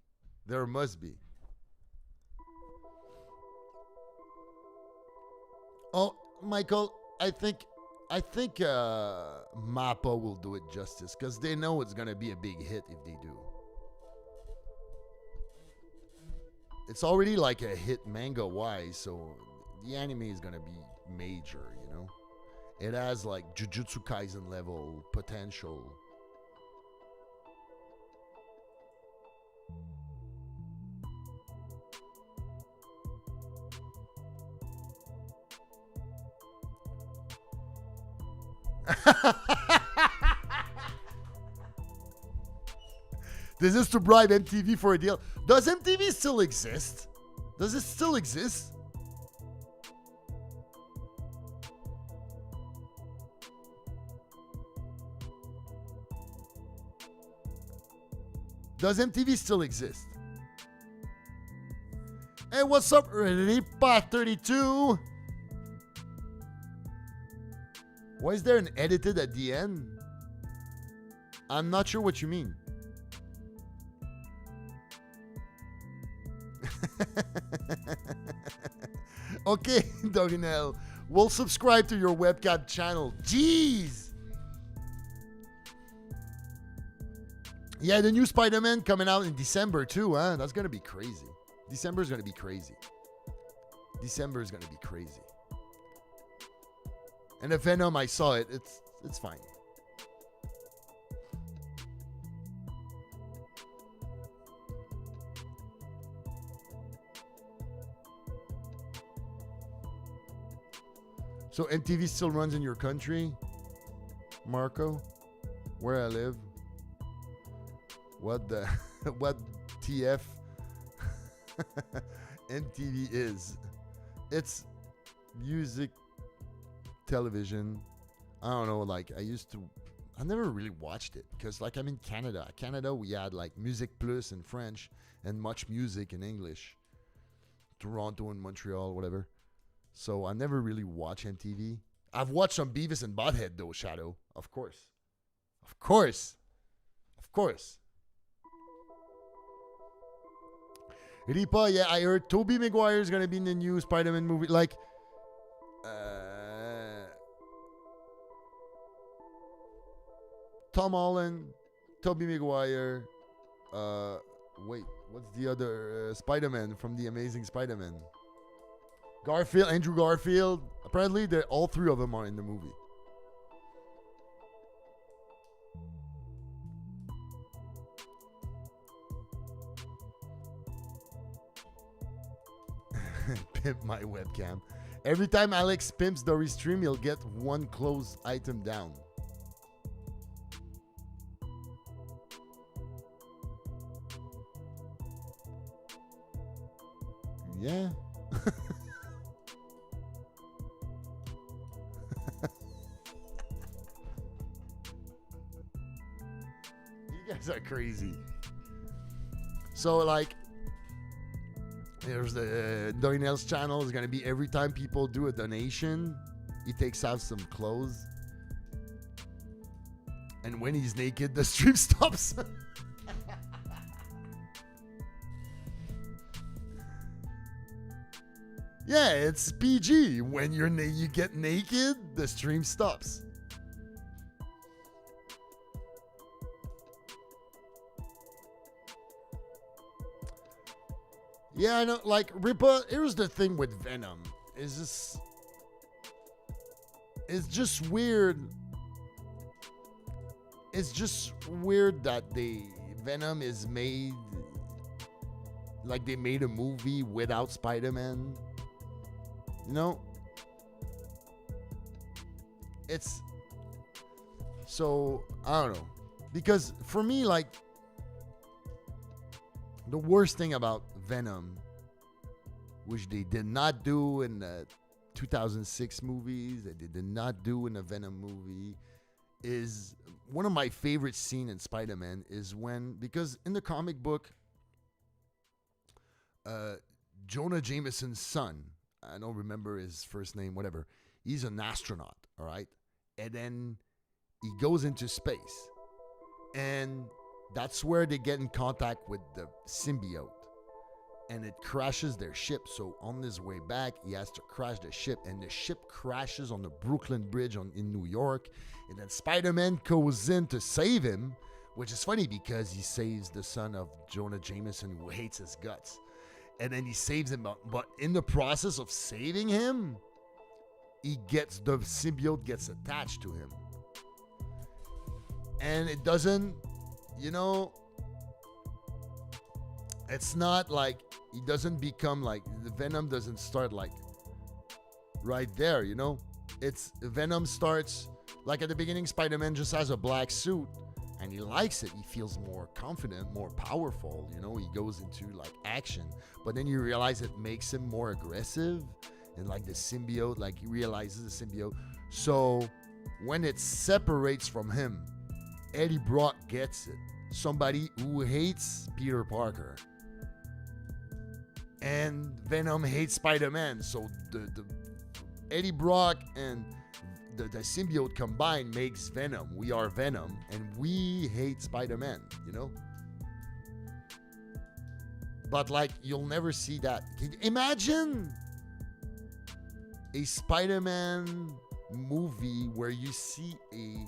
Oh, Michael, I think Mappa will do it justice because they know it's gonna be a big hit if they do. It's already like a hit manga-wise, so the anime is gonna be major, you know? It has like Jujutsu Kaisen level potential. This is to bribe MTV for a deal. Does MTV still exist? Does it still exist? Does MTV still exist? Hey, what's up, Ripa32? Why is there an edited at the end? I'm not sure what you mean. Okay, Doginel. We'll subscribe to your webcam channel. Jeez! Yeah, the new Spider-Man coming out in December too, huh? That's gonna be crazy. December's gonna be crazy. And the Venom, I saw it. It's fine. So MTV still runs in your country, Marco, where I live. What the what TF MTV is? It's music, television. I don't know. Like I never really watched it because like I'm in Canada. Canada, we had like Music Plus in French and Much Music in English. Toronto and Montreal, whatever. So I never really watched MTV. I've watched some Beavis and Butthead though, Shadow. Of course. Of course. Of course. Ripa, yeah, I heard Tobey Maguire is going to be in the new Spider-Man movie. Like, Tom Holland, Tobey Maguire, wait, what's the other Spider-Man from the Amazing Spider-Man? Garfield, Andrew Garfield. Apparently, all three of them are in the movie. Pimp my webcam. Every time Alex pimps the restream, you'll get one closed item down. Yeah. You guys are crazy. So like, there's the Darnell's channel is gonna be every time people do a donation, he takes out some clothes, and when he's naked, the stream stops. Yeah, it's PG. When you get naked, the stream stops. Yeah, I know. Like Ripa, here's the thing with Venom. It's just weird. It's just weird that Venom is made like they made a movie without Spider-Man. You know? It's so I don't know. Because for me, like, the worst thing about Venom, which they did not do in the 2006 movies, that they did not do in the Venom movie, is one of my favorite scenes in Spider-Man is when, because in the comic book, Jonah Jameson's son, I don't remember his first name, whatever, he's an astronaut, all right? And then he goes into space. And that's where they get in contact with the symbiote. And it crashes their ship. So on his way back, he has to crash the ship. And the ship crashes on the Brooklyn Bridge in New York. And then Spider-Man goes in to save him, which is funny because he saves the son of Jonah Jameson, who hates his guts. And then he saves him. But in the process of saving him, the symbiote gets attached to him. And it doesn't, it's not like he doesn't become like, the Venom doesn't start like right there, It's Venom starts like at the beginning. Spider-Man just has a black suit and he likes it. He feels more confident, more powerful, he goes into like action, but then you realize it makes him more aggressive, and like the symbiote, like he realizes the symbiote. So when it separates from him, Eddie Brock gets it. Somebody who hates Peter Parker. And Venom hates Spider-Man. So the Eddie Brock and the symbiote combined makes Venom. We are Venom. And we hate Spider-Man, But like, you'll never see that. Imagine a Spider-Man movie where you see a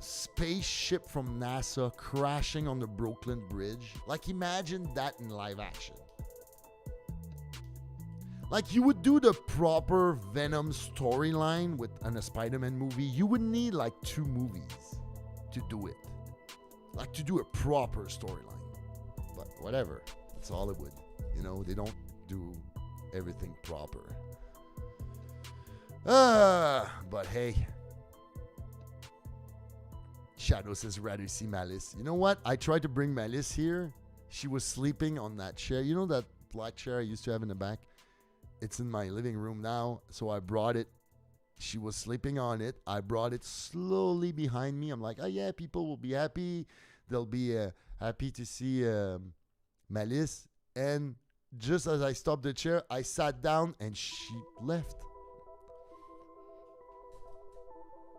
spaceship from NASA crashing on the Brooklyn Bridge. Like, imagine that in live action. Like, you would do the proper Venom storyline in a Spider-Man movie. You would need like 2 movies to do it. Like, to do a proper storyline. But whatever. It's Hollywood. They don't do everything proper. But hey, Shadow says rather see Malice. You know what? I tried to bring Malice here. She was sleeping on that chair. You know that black chair I used to have in the back? It's in my living room now. So I brought it. She was sleeping on it. I brought it slowly behind me. I'm like, oh yeah, people will be happy. They'll be happy to see Malice. And just as I stopped the chair, I sat down and she left.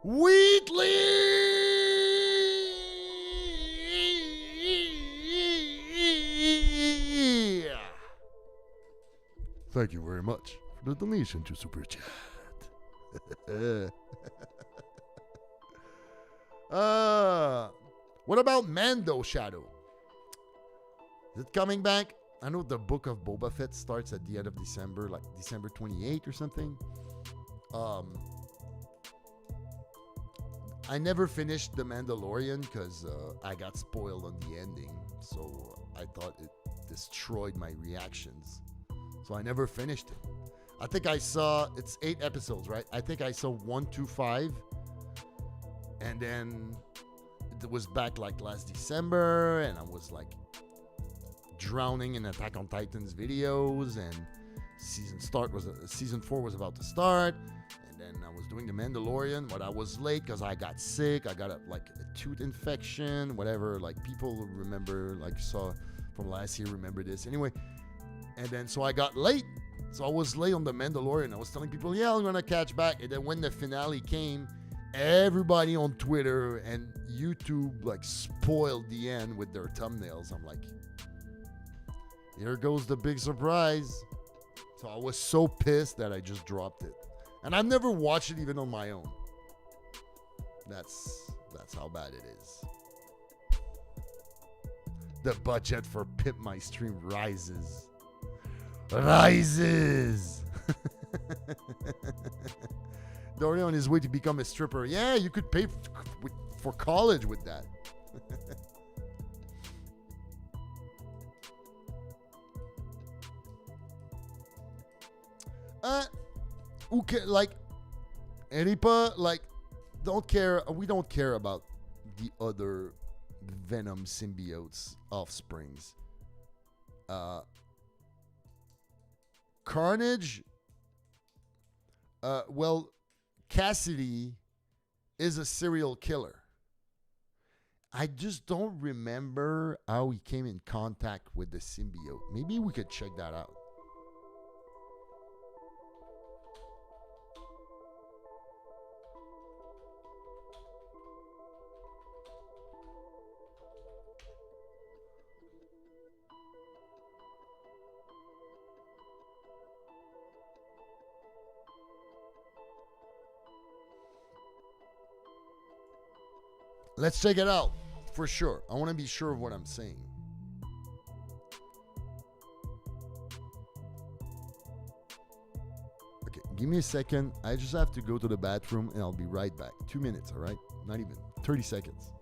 Wheatley! Thank you very much for the donation to Super Chat. What about Mando, Shadow? Is it coming back? I know the book of Boba Fett starts at the end of December, like December 28th or something. I never finished The Mandalorian because I got spoiled on the ending. So I thought it destroyed my reactions. So I never finished it. I think I saw, it's 8 episodes, right? I think I saw 1 to 5. And then it was back like last December. And I was like drowning in Attack on Titan's videos. And season 4 was about to start. And then I was doing The Mandalorian, but I was late because I got sick. I got a tooth infection, whatever. Like people remember, like saw from last year, remember this. Anyway, and then so I got late. So I was late on The Mandalorian. I was telling people, yeah, I'm going to catch back. And then when the finale came, everybody on Twitter and YouTube like spoiled the end with their thumbnails. I'm like, here goes the big surprise. So I was so pissed that I just dropped it. And I've never watched it even on my own. That's how bad it is. The budget for Pimp My Stream rises. Dory on his way to become a stripper. Yeah, you could pay for college with that. Okay, like Eripa, like don't care. We don't care about the other Venom symbiotes offsprings. Carnage. Well, Cassidy is a serial killer. I just don't remember how he came in contact with the symbiote. Maybe we could check that out. Let's check it out for sure. I want to be sure of what I'm saying. Okay, give me a second. I just have to go to the bathroom and I'll be right back. 2 minutes, all right? Not even 30 seconds.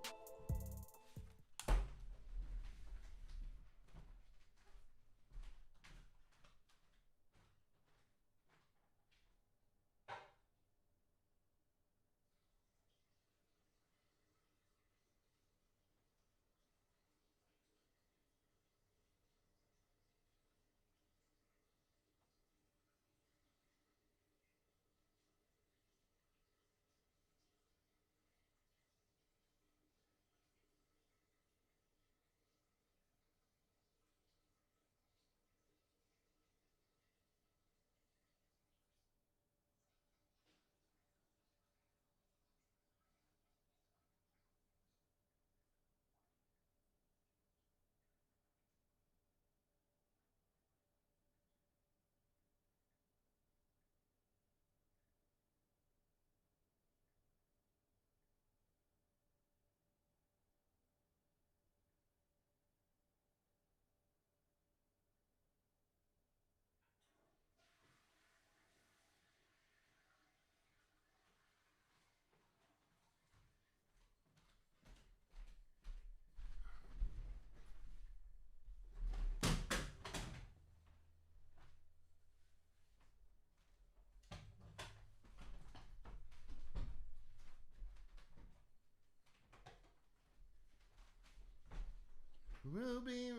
Will be.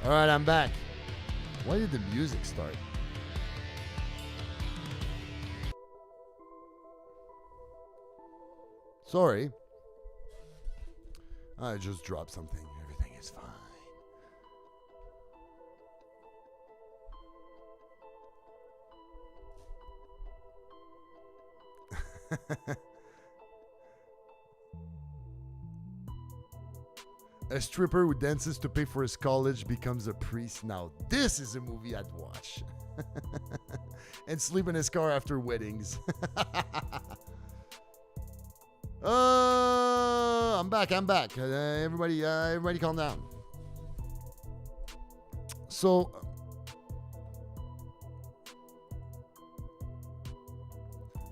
All right, I'm back. Why did the music start? Sorry. I just dropped something. Everything is fine. A stripper who dances to pay for his college becomes a priest. Now, this is a movie I'd watch. And sleep in his car after weddings. I'm back. Everybody calm down. So,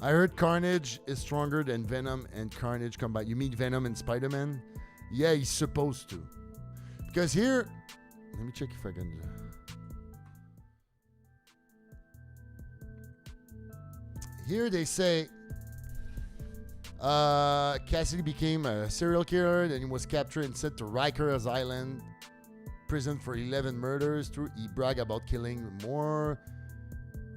I heard Carnage is stronger than Venom and Carnage combined. You mean Venom and Spider-Man? Yeah, he's supposed to. Because here, let me check if I can. Here they say Cassidy became a serial killer, then he was captured and sent to Rikers Island prison for 11 murders. He bragged about killing more.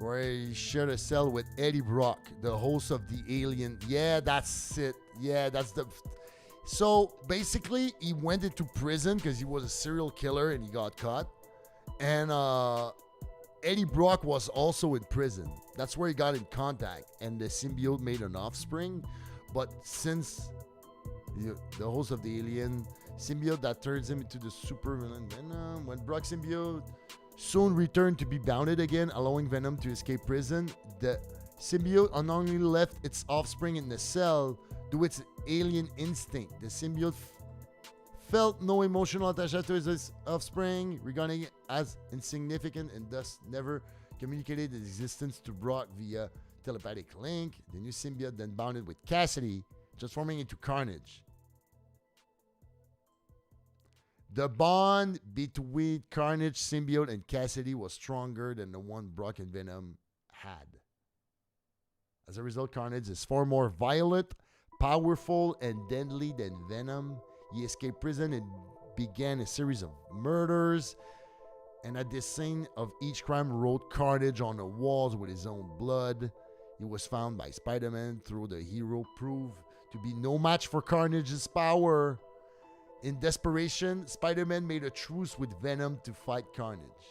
Where he shared a cell with Eddie Brock, the host of the Alien. Yeah, that's it. Yeah, that's the. So basically, he went into prison because he was a serial killer and he got caught. And Eddie Brock was also in prison. That's where he got in contact. And the symbiote made an offspring. But since the host of the Alien symbiote that turns him into the supervillain Venom, when Brock symbiote soon returned to be bounded again, allowing Venom to escape prison, the symbiote unknowingly left its offspring in the cell due to its alien instinct. The symbiote felt no emotional attachment to his offspring, regarding it as insignificant, and thus never communicated its existence to Brock via telepathic link. The new symbiote then bounded with Cassidy, transforming into Carnage. The bond between Carnage, symbiote, and Cassidy was stronger than the one Brock and Venom had. As a result, Carnage is far more violent, powerful, and deadly than Venom. He escaped prison and began a series of murders. And at the scene of each crime, wrote Carnage on the walls with his own blood. He was found by Spider-Man, though the hero proved to be no match for Carnage's power. In desperation, Spider-Man made a truce with Venom to fight Carnage.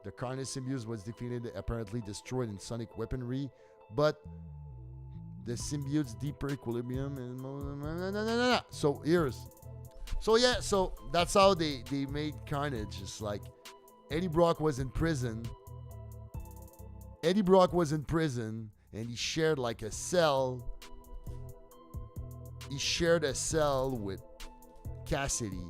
The Carnage symbiote was defeated, apparently destroyed in sonic weaponry, but the symbiote's deeper equilibrium and so that's how they made Carnage. It's like Eddie Brock was in prison. And he shared like a cell. He shared a cell with Cassidy,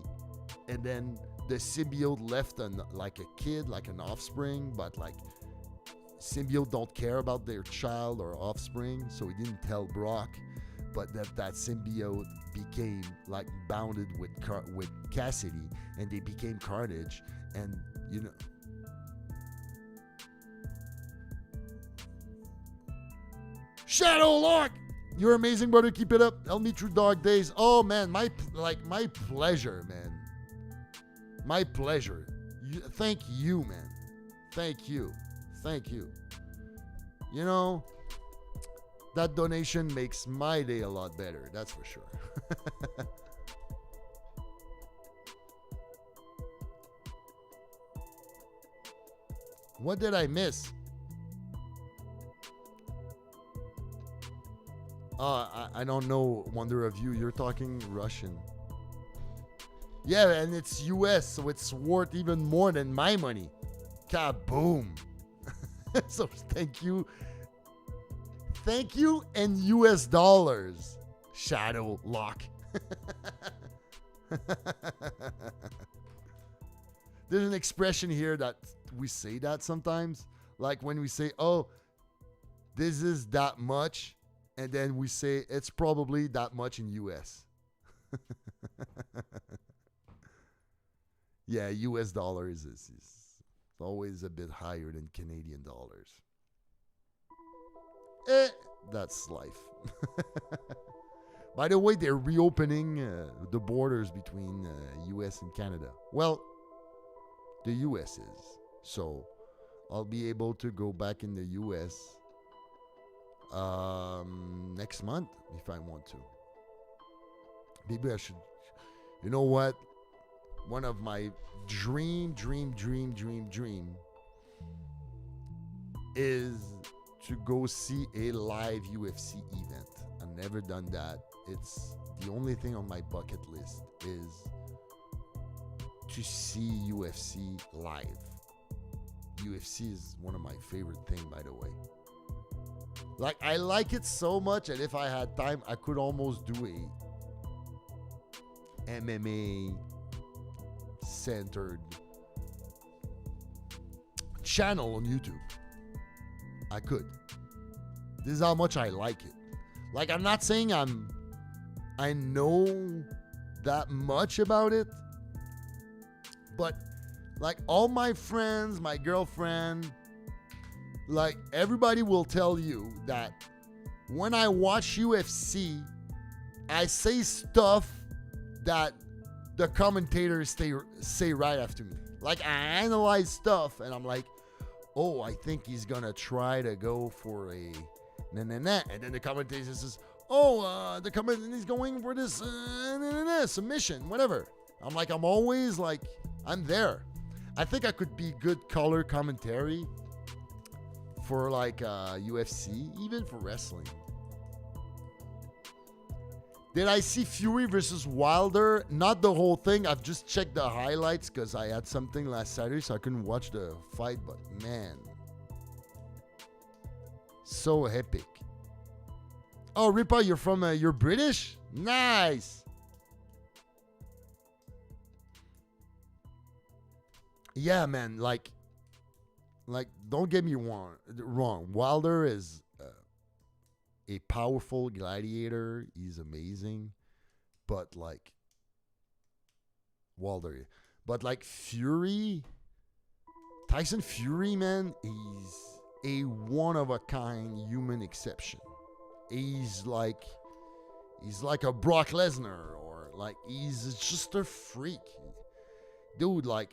and then the symbiote left like a kid, like an offspring, but like symbiote don't care about their child or offspring, so he didn't tell Brock, but that symbiote became like bounded with Cassidy, and they became Carnage, and you know. Shadow Lock! You're amazing, brother. Keep it up. Help me through dark days. Oh, man. My pleasure, man. My pleasure. Thank you, man. Thank you. You know, that donation makes my day a lot better. That's for sure. What did I miss? I don't know, Wonder of You. You're talking Russian. Yeah, and it's US, so it's worth even more than my money. Kaboom. So thank you. Thank you in US dollars. Shadow Lock. There's an expression here that we say that sometimes. Like when we say, oh, this is that much. And then we say it's probably that much in US. Yeah, US dollars is always a bit higher than Canadian dollars. That's life. By the way, they're reopening the borders between US and Canada. Well, the US is. So I'll be able to go back in the US next month if I want to. Maybe I should. You know what? One of my dream is to go see a live UFC event. I've never done that. It's the only thing on my bucket list is to see UFC live. UFC is one of my favorite things, by the way. Like, I like it so much, and if I had time, I could almost do a MMA centered channel on YouTube. I could. This is how much I like it. Like, I'm not saying I know that much about it, but like all my friends, my girlfriend, like everybody will tell you that when I watch UFC, I say stuff that the commentators say right after me. Like, I analyze stuff and I'm like, oh, I think he's gonna try to go for a na-na-na. And then the commentator says, oh, the commentator is going for this submission, whatever. I'm like, I'm always like, I'm there. I think I could be good color commentary for like UFC, even for wrestling. Did I see Fury versus Wilder? Not the whole thing. I've just checked the highlights because I had something last Saturday, so I couldn't watch the fight. But man, so epic. Oh, Ripa, you're from you're British? Nice. Yeah, man. Like, don't get me wrong. Wilder is a powerful gladiator. He's amazing. But like Wilder. But like Fury, Tyson Fury, man, he's a one-of-a-kind human exception. He's like a Brock Lesnar, or like he's just a freak. Dude, like,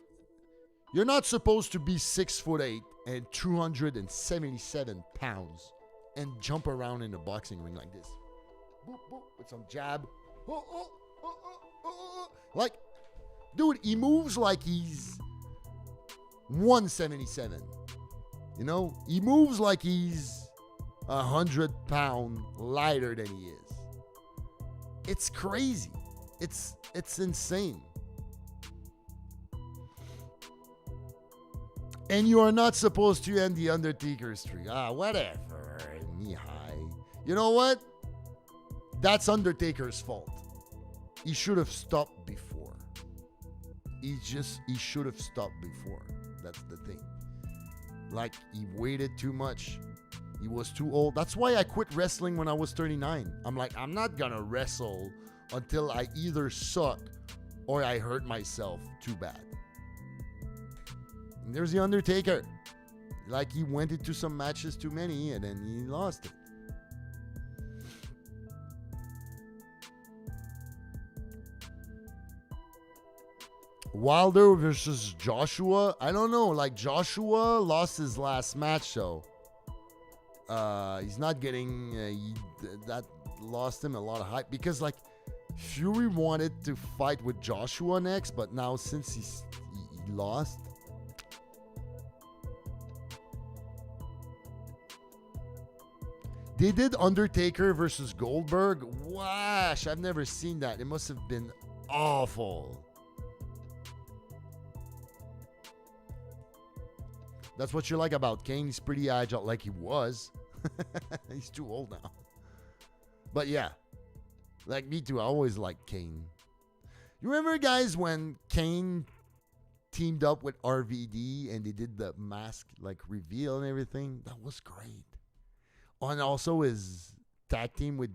you're not supposed to be 6'8" and 277 pounds and jump around in a boxing ring like this. Boop, boop, with some jab. Like, dude, he moves like he's 177. You know? He moves like he's 100-pound lighter than he is. It's crazy. It's insane. And you are not supposed to end the Undertaker streak. Whatever. Me high. You know what? That's Undertaker's fault. He should have stopped before. He should have stopped before. That's the thing. Like, he waited too much. He was too old. That's why I quit wrestling when I was 39. I'm like, I'm not gonna wrestle until I either suck or I hurt myself too bad. And there's the Undertaker. Like, he went into some matches too many and then he lost it. Wilder versus Joshua. I don't know. Like, Joshua lost his last match, so he's not getting that lost him a lot of hype, because like Fury wanted to fight with Joshua next, but now since he lost. They did Undertaker versus Goldberg. Wash, I've never seen that. It must have been awful. That's what you like about Kane. He's pretty agile, like he was. He's too old now. But yeah, like me too. I always liked Kane. You remember, guys, when Kane teamed up with RVD and they did the mask like reveal and everything? That was great. And also his tag team with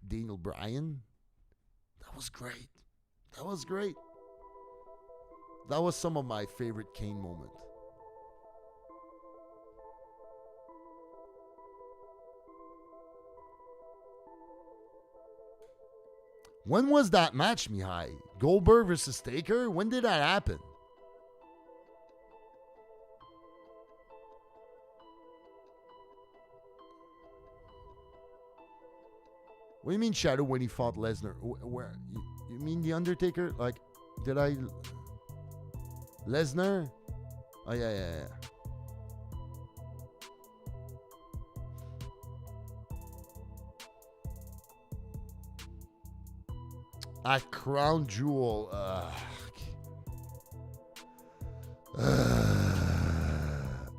Daniel Bryan. That was great. That was great. That was some of my favorite Kane moments. When was that match, Mihai? Goldberg versus Taker? When did that happen? What do you mean, Shadow, when he fought Lesnar? Where? You mean The Undertaker? Like, did I... Lesnar? Oh, yeah. At Crown Jewel.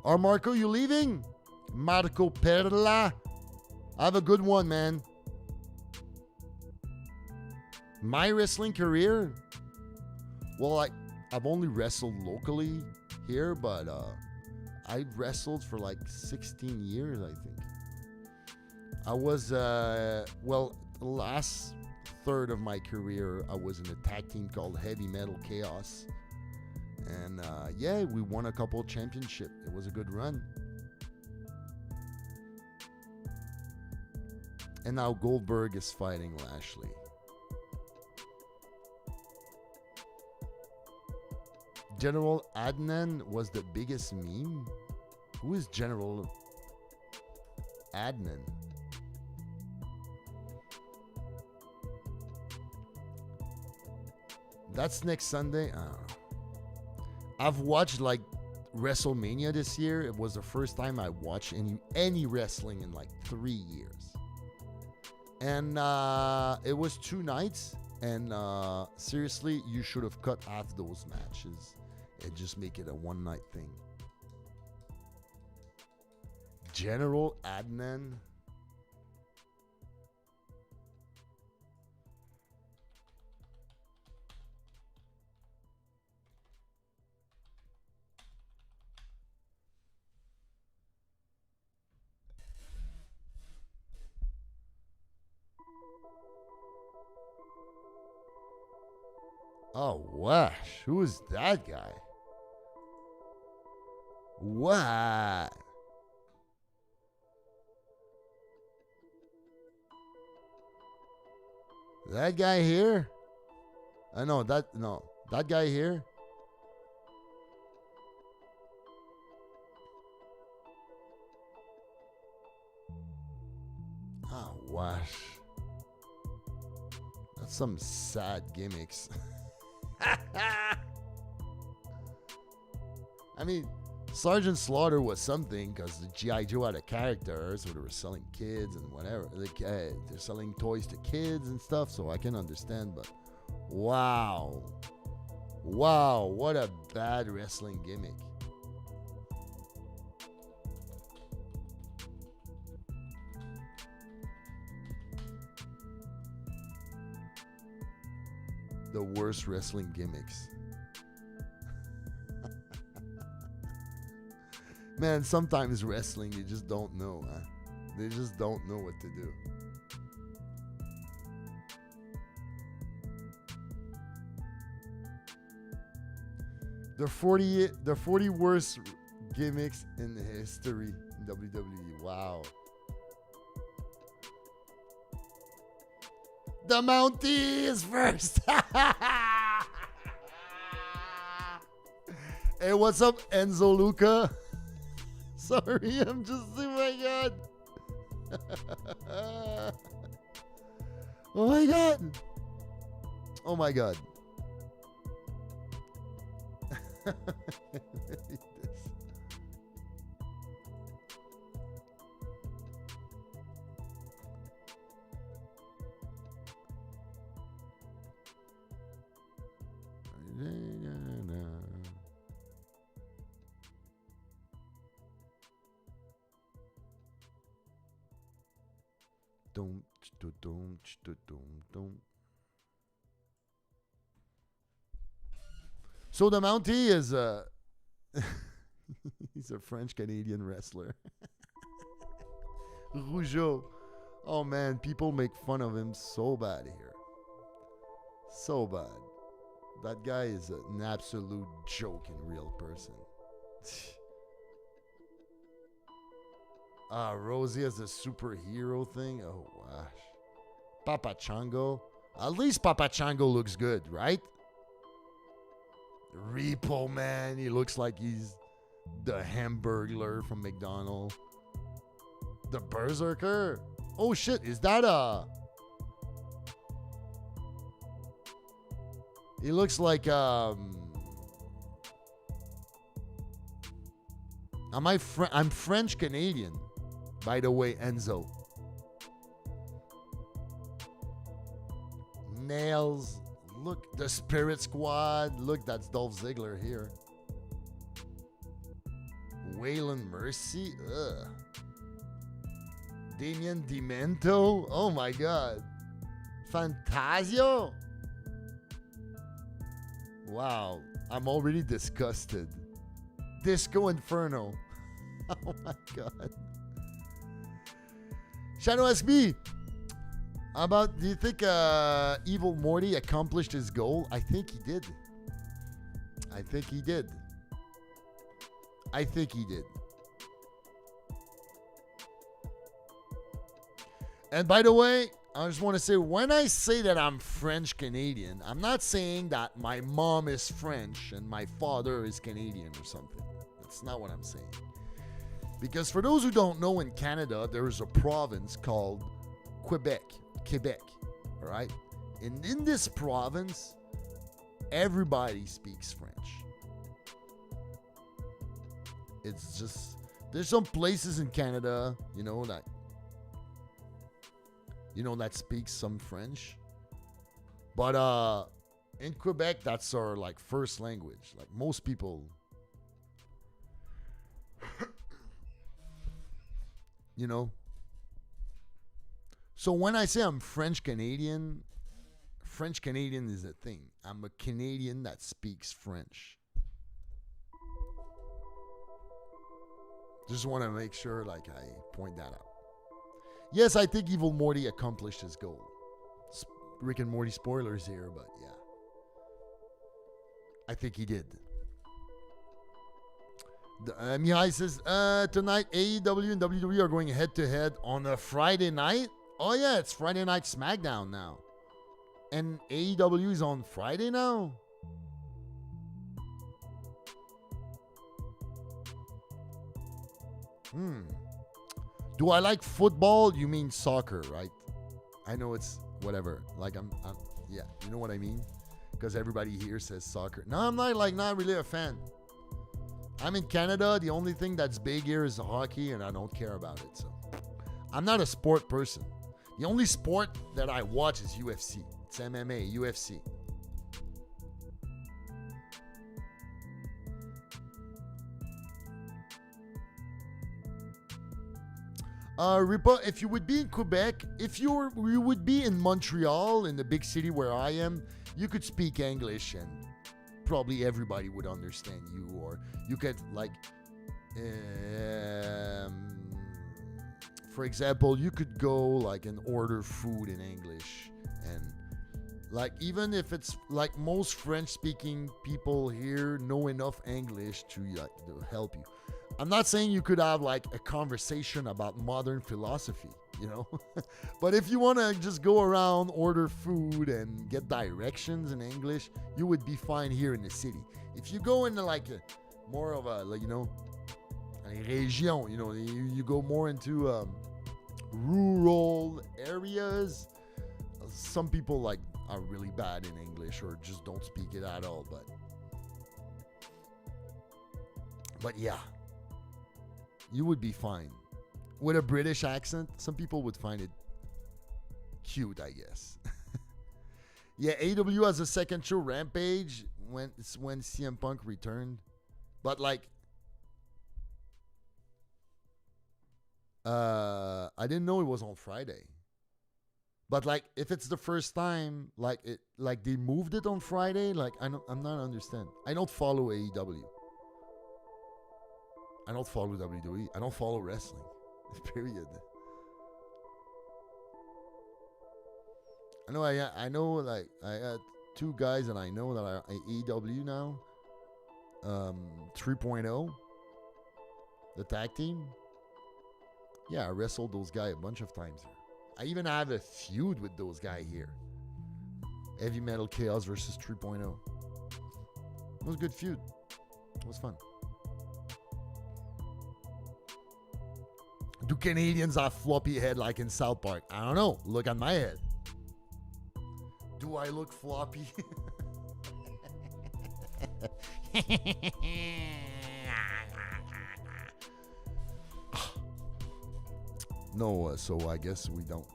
Are Marco, you leaving? Marco Perla. Have a good one, man. My wrestling career? Well, I've only wrestled locally here, but I wrestled for like 16 years, I think. I was, well, the last third of my career, I was in a tag team called Heavy Metal Chaos. And yeah, we won a couple championships. It was a good run. And now Goldberg is fighting Lashley. General Adnan was the biggest meme? Who is General Adnan? That's next Sunday? I don't know. I've watched like WrestleMania this year. It was the first time I watched any wrestling in like 3 years. And it was 2 nights. And seriously, you should have cut half those matches and just make it a one-night thing. General Adnan. Oh, wash. Who is that guy? What? That guy here? I know that. No, that guy here. Oh, wash. That's some sad gimmicks. I mean, Sergeant Slaughter was something because the G.I. Joe had a character, so they were selling kids and whatever. Like, they're selling toys to kids and stuff, so I can understand, but wow. Wow, what a bad wrestling gimmick. The worst wrestling gimmicks. Man, sometimes wrestling, you just don't know, huh? They just don't know what to do. The 40 worst gimmicks in history in WWE. Wow. The Mountie is first. Hey, what's up, Enzo Luca? Sorry, I'm just, oh my god. Oh my god. Oh my god. So the Mountie is he's a French-Canadian wrestler. Rougeau. Oh man, people make fun of him so bad here. So bad. That guy is an absolute joke in real person. Rosie as a superhero thing. Oh gosh. Papa Chango. At least Papa Chango looks good, right? Repo Man, he looks like he's the Hamburglar from McDonald's. The Berserker. Oh shit, is that a... He looks like I'm French Canadian, by the way, Enzo. Nails. Look, the Spirit Squad. Look, that's Dolph Ziggler here. Waylon Mercy. Ugh. Damien Demento. Oh my god. Fantasio. Wow. I'm already disgusted. Disco Inferno. Oh my god. Shadow SB. How about, do you think Evil Morty accomplished his goal? I think he did. I think he did. I think he did. And by the way, I just want to say, when I say that I'm French Canadian, I'm not saying that my mom is French and my father is Canadian or something. That's not what I'm saying. Because for those who don't know, in Canada, there is a province called Quebec. All right? And in this province, everybody speaks French. It's just, there's some places in Canada, that speaks some French. But in Quebec, that's our first language. Like most people, So when I say I'm French Canadian is a thing. I'm a Canadian that speaks French. Just want to make sure I point that out. Yes, I think Evil Morty accomplished his goal. Rick and Morty spoilers here, but yeah. I think he did. Mihai says, tonight AEW and WWE are going head to head on a Friday night. Oh yeah, it's Friday Night SmackDown now. And AEW is on Friday now? Do I like football? You mean soccer, right? I know it's whatever. Yeah, you know what I mean? Because everybody here says soccer. No, I'm not really a fan. I'm in Canada. The only thing that's big here is hockey, and I don't care about it. So I'm not a sport person. The only sport that I watch is UFC. It's MMA, UFC. Ripa, if you would be in Quebec, you would be in Montreal, in the big city where I am, you could speak English and probably everybody would understand you. Or you could for example, you could go and order food in English, and even if it's most French-speaking people here know enough English to help you. I'm not saying you could have a conversation about modern philosophy, but if you want to just go around, order food, and get directions in English, you would be fine here in the city. If you go into more of a région, you go more into rural areas. Some people are really bad in English or just don't speak it at all. But yeah, you would be fine with a British accent. Some people would find it cute, I guess. Yeah, AW has a second show, Rampage, when CM Punk returned. But I didn't know it was on Friday. But if it's the first time, they moved it on Friday, I'm not understand. I don't follow AEW. I don't follow WWE. I don't follow wrestling. Period. I know I had two guys that I know that are AEW now. 3.0, the tag team. Yeah, I wrestled those guys a bunch of times here. I even have a feud with those guys here. Heavy Metal Chaos versus 3.0. It was a good feud. It was fun. Do Canadians have floppy head like in South Park? I don't know. Look at my head. Do I look floppy? No, so I guess we don't.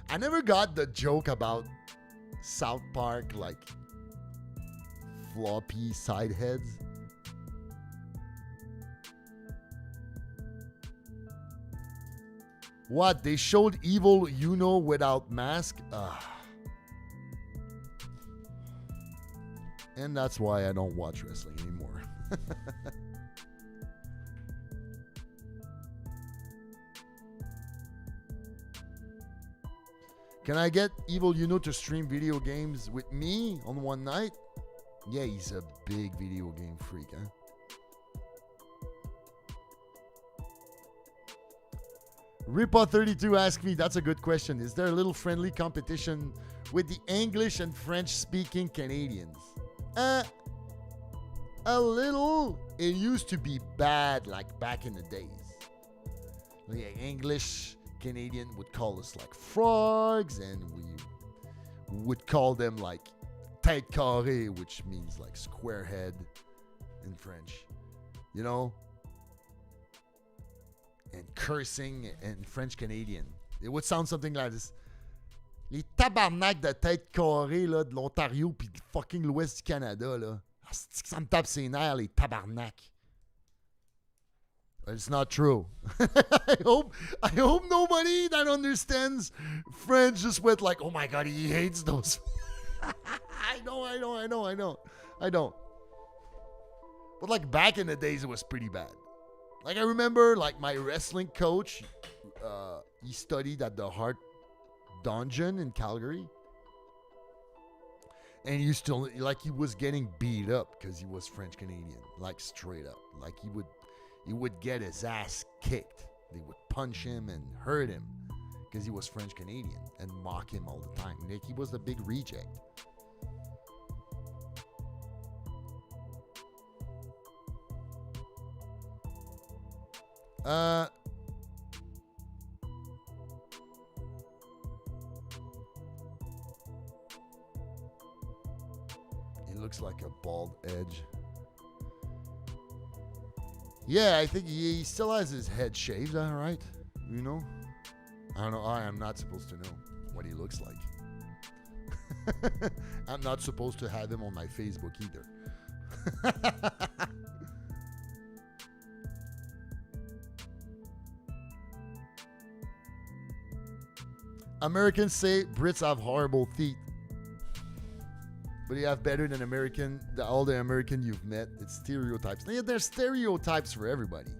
I never got the joke about South Park, like floppy side heads. What? They showed Evil Uno without mask? And that's why I don't watch wrestling anymore. Can I get Evil Uno to stream video games with me on one night? Yeah, he's a big video game freak, huh? Ripa32 asked me, that's a good question. Is there a little friendly competition with the English and French speaking Canadians? A little. It used to be bad, like back in the days. The English Canadian would call us like frogs, and we would call them like tête carrée, which means like square head in French, you know? And cursing in French Canadian. It would sound something like this. Les tabarnak de tête carrée là, de l'Ontario puis de fucking l'Ouest du Canada, là. C'est que ça me tape ses nerfs, les tabarnak. But it's not true. I hope nobody that understands French just went like, oh my god, he hates those. I don't. But like back in the days, it was pretty bad. Like I remember, like my wrestling coach, he studied at the Heart Dungeon in Calgary, and he used to like he was getting beat up because he was French Canadian, like straight up. Like he would get his ass kicked. They would punch him and hurt him because he was French Canadian and mock him all the time. Like he was the big reject. He looks like a bald edge. Yeah, I think he still has his head shaved, all right? You know? I don't know. I am not supposed to know what he looks like. I'm not supposed to have him on my Facebook either. Americans say Brits have horrible teeth. But you have better than all the American you've met. It's stereotypes. There's stereotypes for everybody.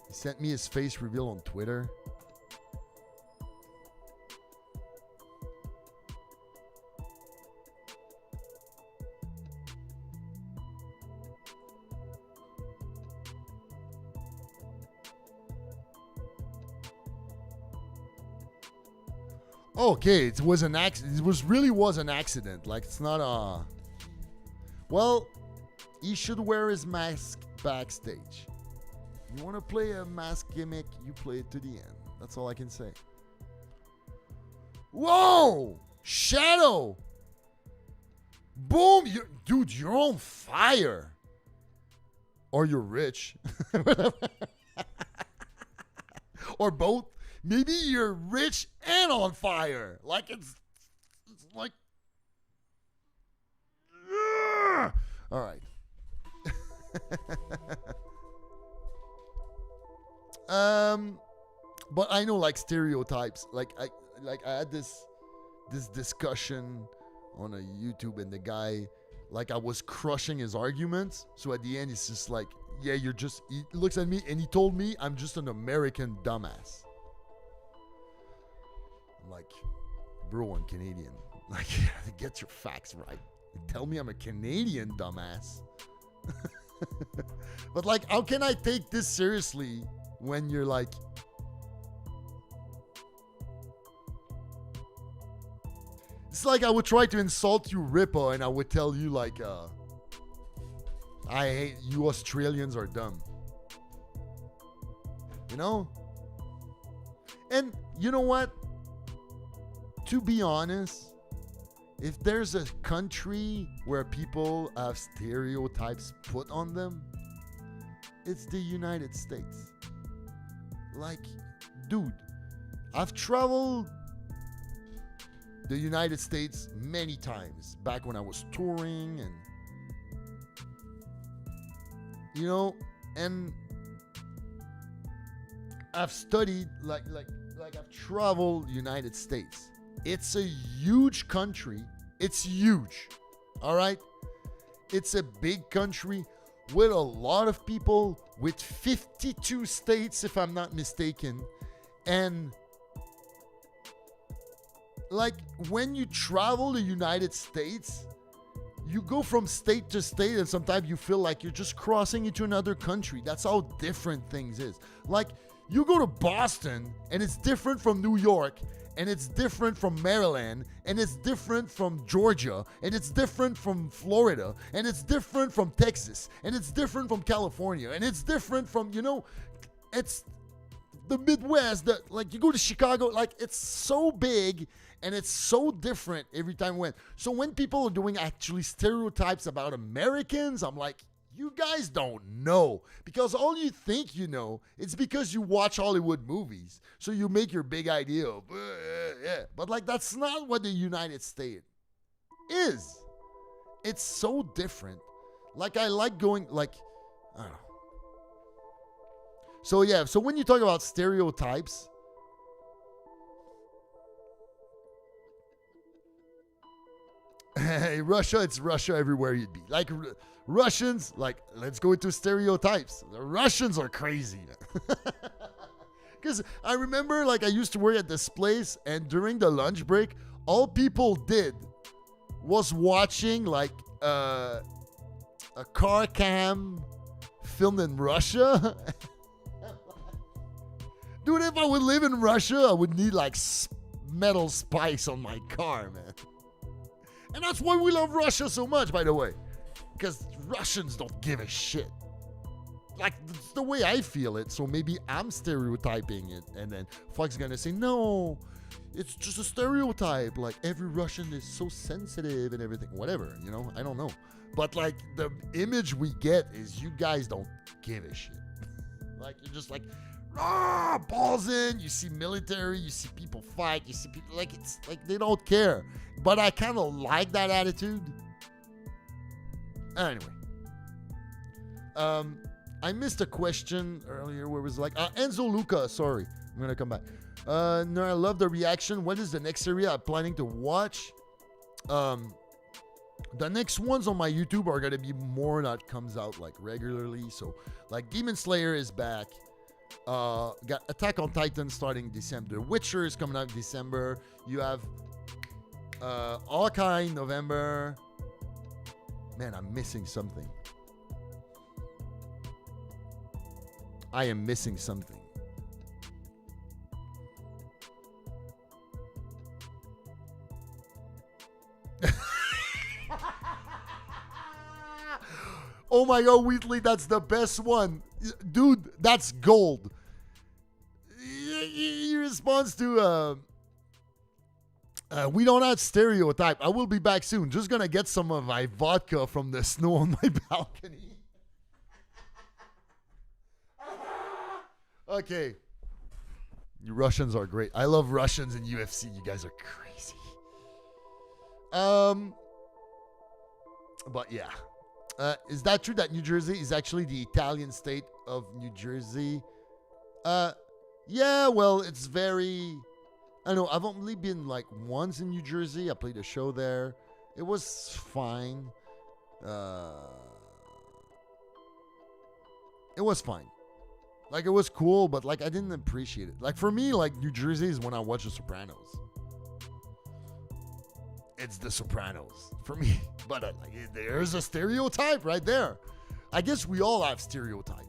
He sent me his face reveal on Twitter. Okay, it was an accident. It really was an accident. Like, it's not a... Well, he should wear his mask backstage. You want to play a mask gimmick, you play it to the end. That's all I can say. Whoa! Shadow! Boom! Dude, you're on fire. Or you're rich. Or both. Maybe you're rich and on fire. Like it's like... All right. But I know like stereotypes. Like I had this discussion on a YouTube, and the guy, like, I was crushing his arguments. So at the end, it's just like, yeah, he looks at me and he told me I'm just an American dumbass. I'm like, bro, I'm Canadian. Like, get your facts right. Tell me I'm a Canadian dumbass. But like, how can I take this seriously when you're like, It's like I would try to insult you, Ripa, and I would tell you like, I hate you Australians are dumb. You know? And you know what? To be honest, if there's a country where people have stereotypes put on them, it's the United States. Like, dude, I've traveled the United States many times back when I was touring, and you know, and I've studied like I've traveled United States. It's a huge country. It's huge. All right? It's a big country with a lot of people, with 52 states if I'm not mistaken. And like when you travel the United States, you go from state to state and sometimes you feel like you're just crossing into another country. That's how different things is. Like you go to Boston and it's different from New York, and it's different from Maryland, and it's different from Georgia, and it's different from Florida, and it's different from Texas, and it's different from California, and it's different from, you know, it's the Midwest. That like you go to Chicago, like it's so big and it's so different every time we went. So when people are doing actually stereotypes about Americans, I'm like, you guys don't know, because all you think you know, it's because you watch Hollywood movies. So you make your big idea of, yeah. But like, that's not what the United States is. It's so different. Like, I like going, like, I don't know. So yeah, so when you talk about stereotypes, hey, Russia, it's Russia everywhere you'd be. Like, Russians, like, let's go into stereotypes. The Russians are crazy. Because I remember, like, I used to work at this place, and during the lunch break, all people did was watching, like, a car cam filmed in Russia. Dude, if I would live in Russia, I would need, like, metal spikes on my car, man. And that's why we love Russia so much, by the way. Because Russians don't give a shit. Like, that's the way I feel it. So maybe I'm stereotyping it. And then Fox gonna say, no, it's just a stereotype. Like, every Russian is so sensitive and everything. Whatever, you know? I don't know. But, like, the image we get is you guys don't give a shit. Like, you're just like, balls in. You see military. You see people fight. You see people, like, it's like they don't care. But I kind of like that attitude. Anyway, I missed a question earlier where it was like, Enzo Luca, sorry, I'm gonna come back. No, I love the reaction. What is the next series I'm planning to watch? The next ones on my YouTube are gonna be more that comes out like regularly. So like Demon Slayer is back. Got Attack on Titan starting December. The Witcher is coming out in December. You have Hawkeye November. Man, I'm missing something. I am missing something. Oh my God, Wheatley, that's the best one. Dude, that's gold. He responds to, we don't have stereotype. I will be back soon. Just gonna get some of my vodka from the snow on my balcony. Okay. You Russians are great. I love Russians in UFC. You guys are crazy. But yeah. Is that true that New Jersey is actually the Italian state of New Jersey? Yeah, well, it's very... I know, I've only been like once in New Jersey. I played a show there. It was fine. It was fine. Like, it was cool, but like I didn't appreciate it. Like, for me, like, New Jersey is when I watch The Sopranos. It's The Sopranos for me. But like, there's a stereotype right there. I guess we all have stereotype.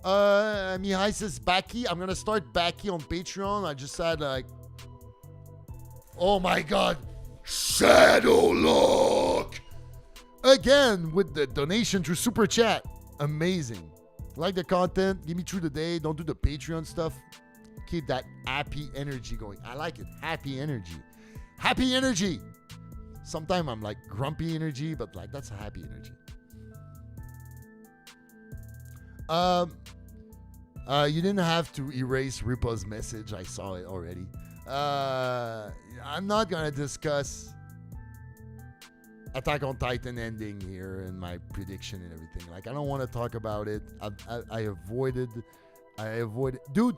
Mihai says Baki. I'm gonna start Baki on Patreon. I just said like, oh my God, Shadowlock again with the donation through Super Chat. Amazing. Like the content, give me through the day. Don't do the Patreon stuff. Keep that happy energy going. I like it. Happy energy. Happy energy. Sometimes I'm like grumpy energy, but like that's a happy energy. You didn't have to erase Ripa's message. I saw it already. I'm not gonna discuss Attack on Titan ending here and my prediction and everything. Like I don't want to talk about it. I avoided. Dude,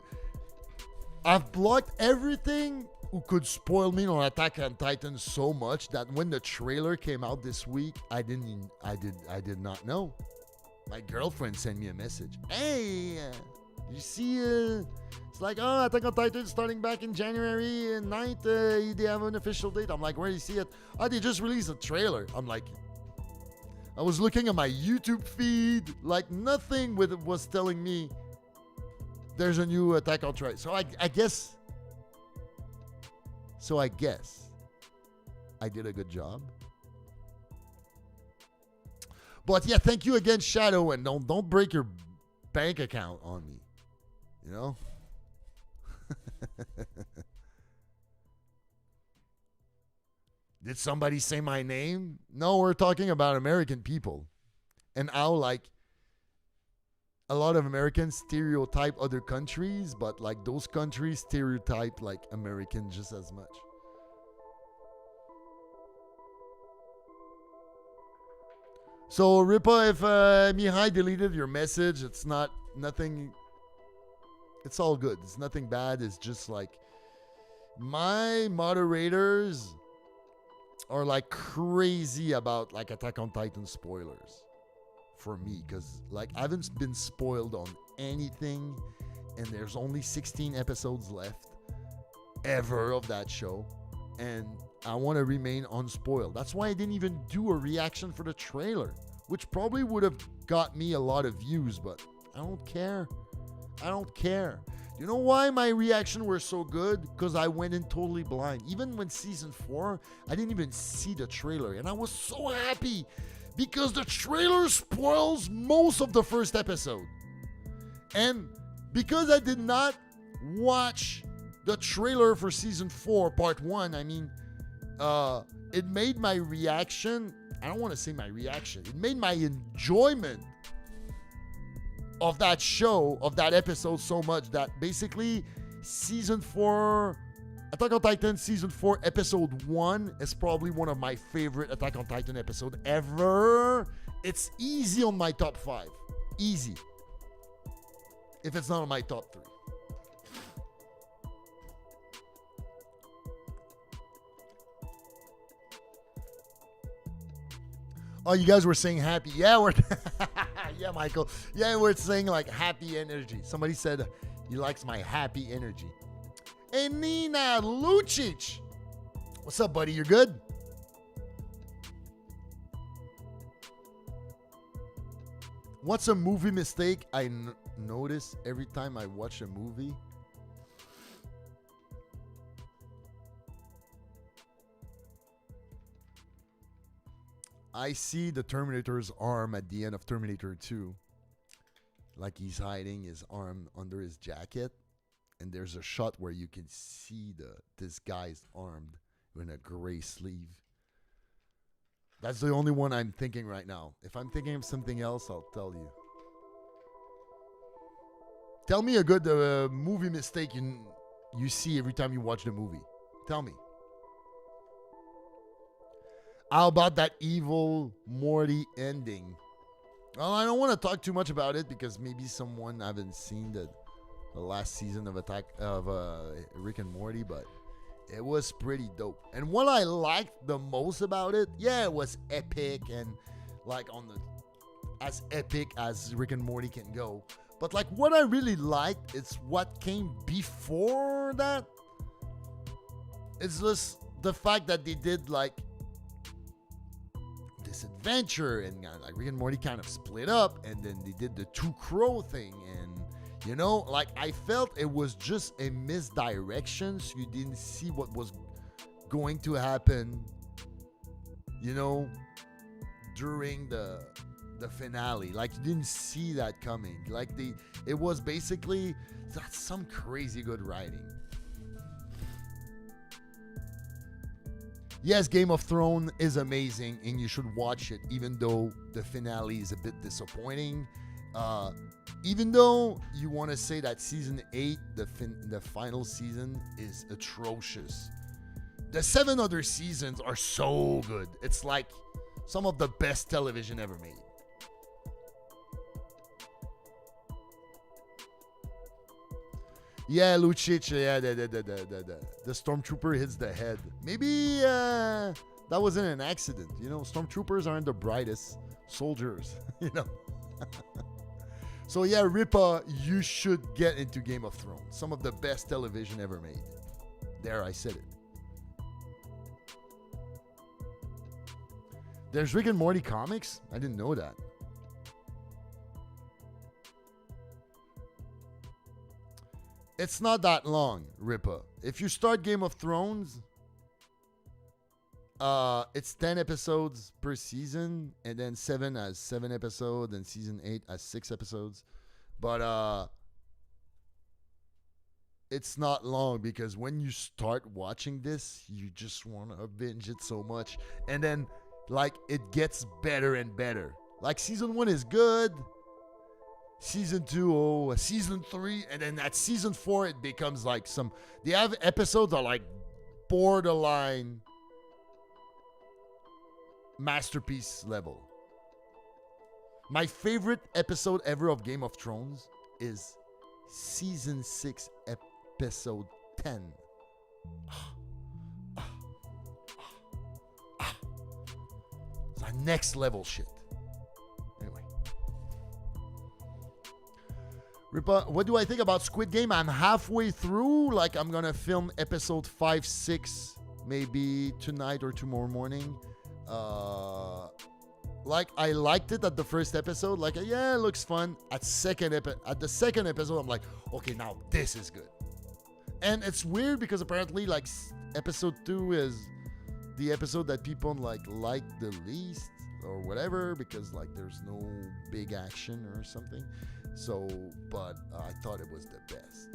I've blocked everything who could spoil me on Attack on Titan so much that when the trailer came out this week, I did not know. My girlfriend sent me a message. Hey, you see, it's like, oh, Attack on Titan starting back in January 9th. They have an official date. I'm like, where do you see it? Oh, they just released a trailer. I'm like, I was looking at my YouTube feed, like nothing was telling me there's a new Attack on Titan. So I guess I did a good job. But yeah, thank you again, Shadow, and don't break your bank account on me. You know? Did somebody say my name? No, we're talking about American people. And how like a lot of Americans stereotype other countries, but like those countries stereotype like Americans just as much. So Ripa, if Mihai deleted your message, it's not nothing. It's all good. It's nothing bad. It's just like my moderators are like crazy about like Attack on Titan spoilers for me, because like I haven't been spoiled on anything, and there's only 16 episodes left ever of that show, and I want to remain unspoiled. That's why I didn't even do a reaction for the trailer, which probably would have got me a lot of views, but I don't care. I don't care. You know why my reaction were so good? Because I went in totally blind. Even when season 4, I didn't even see the trailer, and I was so happy because the trailer spoils most of the first episode. And because I did not watch the trailer for season 4, part 1, I mean, it made my reaction, I don't want to say my reaction, it made my enjoyment of that show, of that episode so much that basically season 4, Attack on Titan season 4 episode 1 is probably one of my favorite Attack on Titan episode ever. It's easy on my top 5. Easy. If it's not on my top 3. Oh, you guys were saying happy. Yeah, we're yeah, Michael. Yeah, we're saying like happy energy. Somebody said he likes my happy energy. Hey, Nina Lucic. What's up, buddy? You're good? What's a movie mistake I notice every time I watch a movie? I see the Terminator's arm at the end of Terminator 2. Like he's hiding his arm under his jacket. And there's a shot where you can see this guy's arm in a gray sleeve. That's the only one I'm thinking right now. If I'm thinking of something else, I'll tell you. Tell me a good movie mistake you see every time you watch the movie. Tell me. How about that evil Morty ending? Well, I don't want to talk too much about it because maybe someone haven't seen the last season of Rick and Morty, but it was pretty dope. And what I liked the most about it, yeah, it was epic and like as epic as Rick and Morty can go. But like what I really liked is what came before that. It's just the fact that they did like this adventure, and like Rick and Morty kind of split up, and then they did the two crow thing, and you know, like I felt it was just a misdirection, so you didn't see what was going to happen you know, during the finale. Like you didn't see that coming. Like it was basically that's some crazy good writing. Yes, Game of Thrones is amazing and you should watch it, even though the finale is a bit disappointing. Even though you want to say that season 8, the final season, is atrocious. The 7 other seasons are so good. It's like some of the best television ever made. Yeah, Lucic, yeah, the stormtrooper hits the head. Maybe that wasn't an accident. You know, stormtroopers aren't the brightest soldiers, you know. So yeah, Ripa, you should get into Game of Thrones. Some of the best television ever made. There, I said it. There's Rick and Morty comics? I didn't know that. It's not that long, Ripa. If you start Game of Thrones, it's 10 episodes per season, and then 7 has 7 episodes, and season 8 has 6 episodes. But it's not long, because when you start watching this, you just want to binge it so much. And then, like, it gets better and better. Like, season 1 is good. Season 2, season 3, and then at season 4, it becomes like the episodes are like borderline masterpiece level. My favorite episode ever of Game of Thrones is season 6, episode 10. It's like next level shit. Anyway. Ripa, what do I think about Squid Game? I'm halfway through. Like, I'm going to film episode 5, 6, maybe tonight or tomorrow morning. Like, I liked it at the first episode. Like, yeah, it looks fun. At the second episode, I'm like, okay, now this is good. And it's weird because apparently, like, episode 2 is the episode that people like the least or whatever, because like there's no big action or something. So, but I thought it was the best.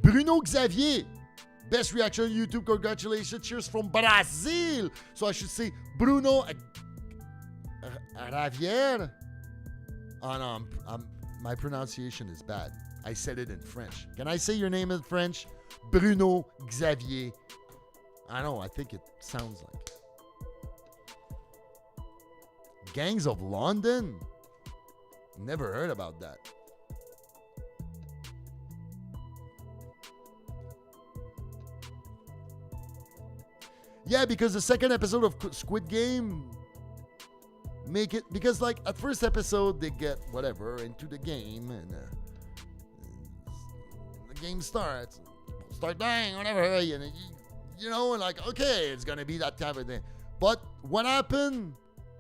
Bruno Xavier, best reaction on YouTube. Congratulations. Cheers from Brazil. So I should say Bruno Xavier. Oh no, my pronunciation is bad. I said it in French. Can I say your name in French? Bruno Xavier. I know, I think it sounds like. Gangs of London? Never heard about that. Yeah, because the second episode of Squid Game make it, because like at first episode they get whatever into the game and the game starts, start dying, whatever, and you know, like okay, it's gonna be that type of thing. But what happened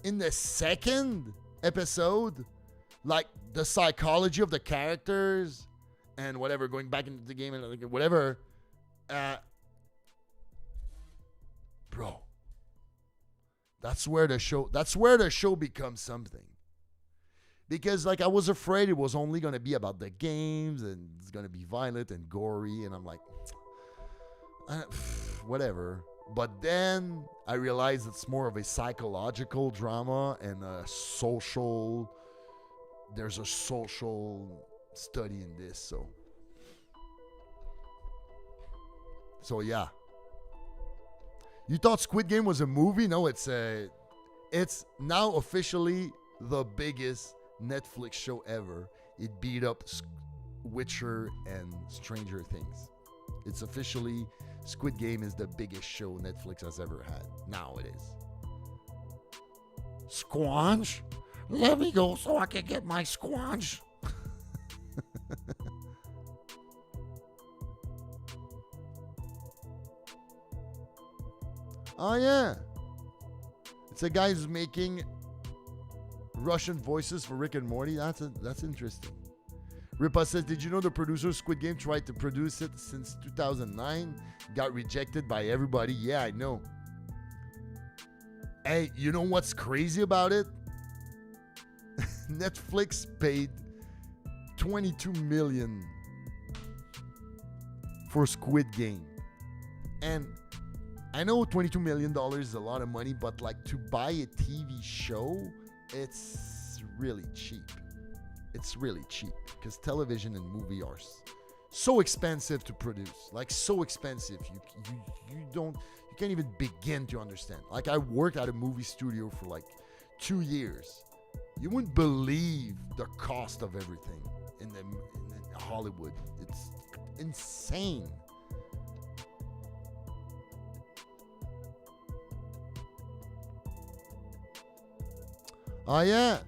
in the second episode, like the psychology of the characters and whatever, going back into the game and whatever, bro, that's where the show becomes something. Because like I was afraid it was only gonna be about the games and it's gonna be violent and gory, and I'm like, whatever. But then I realized it's more of a psychological drama and there's a social study in this. So yeah. You thought Squid Game was a movie? No, it's now officially the biggest Netflix show ever. It beat up Witcher and Stranger Things. It's officially, Squid Game is the biggest show Netflix has ever had. Now it is. Squanch? Let me go so I can get my squanch. Oh yeah. It's a guy who's making Russian voices for Rick and Morty. That's interesting. Ripa says, did you know the producer of Squid Game tried to produce it since 2009? Got rejected by everybody. Yeah, I know. Hey, you know what's crazy about it? Netflix paid 22 million for Squid Game. And I know $22 million is a lot of money, but like to buy a TV show, it's really cheap. It's really cheap because television and movie are so expensive to produce. Like so expensive, you can't even begin to understand. Like I worked at a movie studio for like 2 years. You wouldn't believe the cost of everything in Hollywood. It's insane. Oh yeah.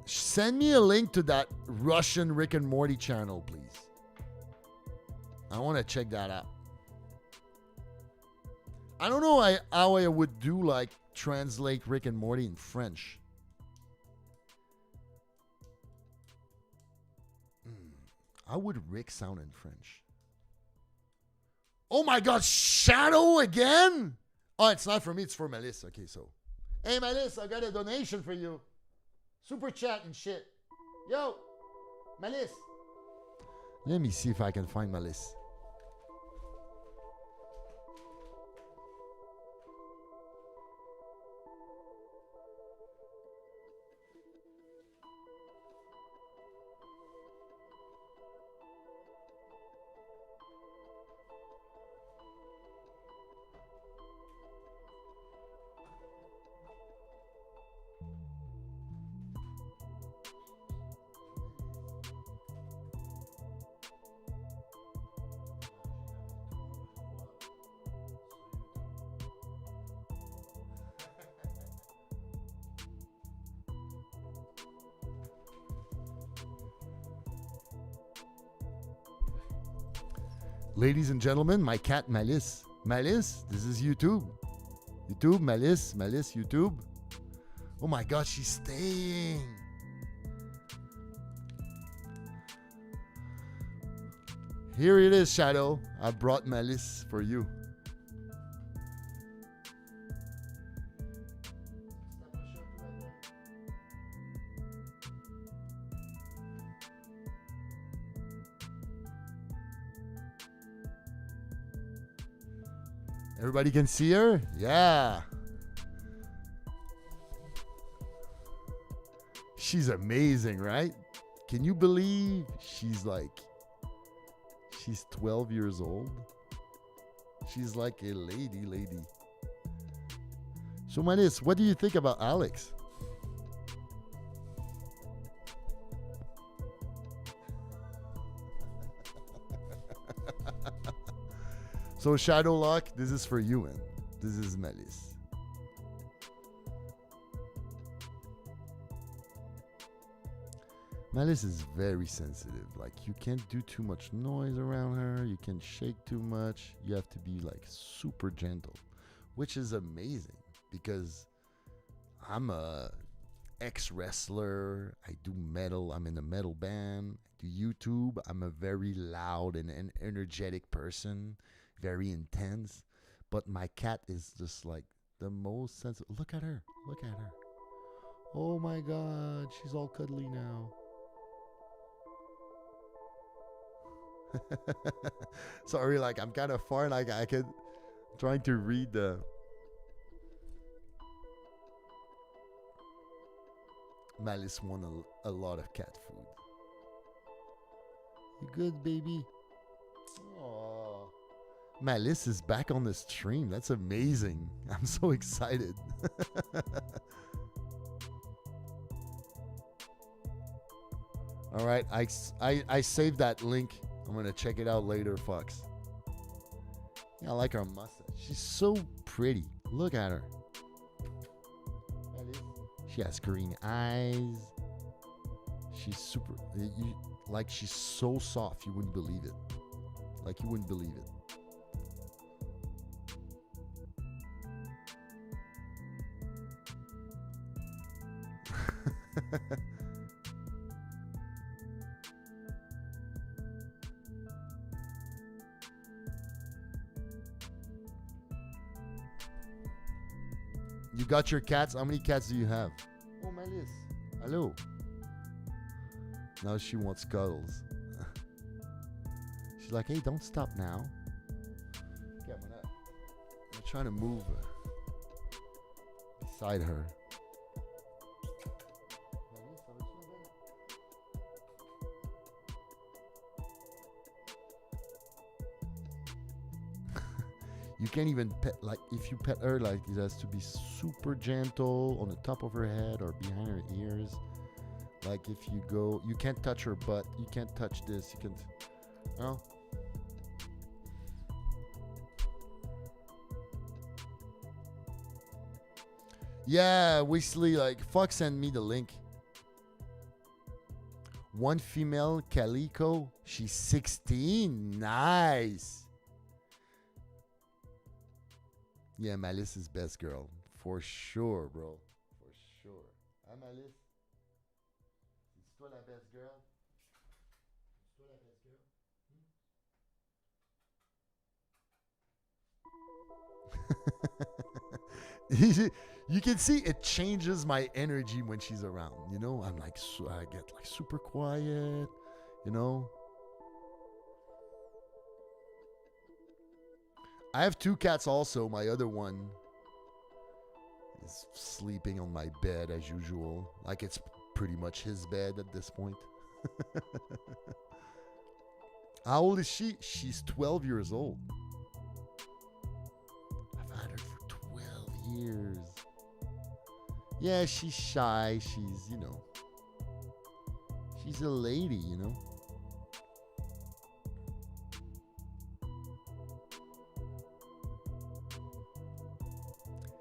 Send me a link to that Russian Rick and Morty channel, please. I want to check that out. I don't know how I would do like translate Rick and Morty in French. How would Rick sound in French? Oh my God, Shadow again? Oh, it's not for me, it's for Melissa. Okay, so. Hey, Melissa, I got a donation for you. Super chat and shit. Yo, Melissa. Let me see if I can find Melissa. Ladies and gentlemen, my cat Malice. Malice, this is YouTube. YouTube, Malice, YouTube. Oh my God, she's staying. Here it is, Shadow. I brought Malice for you. Everybody can see her? Yeah. She's amazing, right? Can you believe she's 12 years old? She's like a lady. So, Manis, what do you think about Alex? So Shadowlock, this is for you, man. This is Melis. Melis is very sensitive. Like you can't do too much noise around her. You can't shake too much. You have to be like super gentle, which is amazing because I'm a ex-wrestler. I do metal. I'm in a metal band. I do YouTube. I'm a very loud and energetic person. Very intense, but my cat is just like the most sensitive. Look at her. Oh my God, she's all cuddly now. Sorry, like I'm kind of far, like I could trying to read the. Malice won a lot of cat food. You good, baby? Aww. Malice is back on the stream. That's amazing. I'm so excited. All right, I saved that link. I'm gonna check it out later, Fox. Yeah, I like her mustache. She's so pretty. Look at her. She has green eyes. She's super. She's so soft. You wouldn't believe it. Like you wouldn't believe it. You got your cats? How many cats do you have? Oh, Malice. Hello. Now she wants cuddles. She's like, hey, don't stop now. I'm trying to move beside her. You can't even pet, like, if you pet her, like, it has to be super gentle on the top of her head or behind her ears. Like, if you go, you can't touch her butt, you can't touch this, you can't, no. Yeah, Weasley, like, fuck, send me the link. One female, Calico, she's 16, nice. Yeah, Malice is best girl. For sure, bro. For sure. Hein, Malice? C'est toi la best girl? C'est toi la best girl? You can see it changes my energy when she's around. You know, I'm like, I get like super quiet, you know? I have 2 cats also. My other one is sleeping on my bed as usual. Like it's pretty much his bed at this point. How old is she? She's 12 years old. I've had her for 12 years. Yeah, she's shy. She's, you know, she's a lady, you know.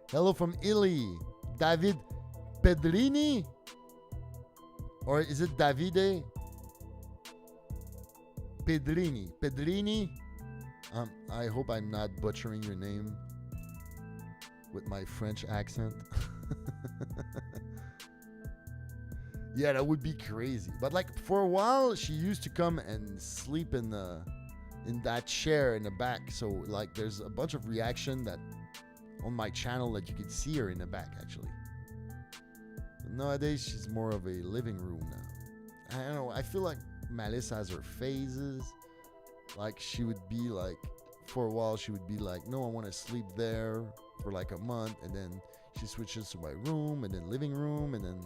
Hello from Italy, David Pedrini? Or is it Davide? Pedrini. Pedrini? I hope I'm not butchering your name with my French accent. Yeah, that would be crazy. But like for a while, she used to come and sleep in that chair in the back. So like there's a bunch of reaction that on my channel that you can see her in the back actually. But nowadays she's more of a living room now. I don't know, I feel like Malice has her phases. Like she would be like, for a while she would be like, no, I want to sleep there for like a month, and then she switches to my room and then living room, and then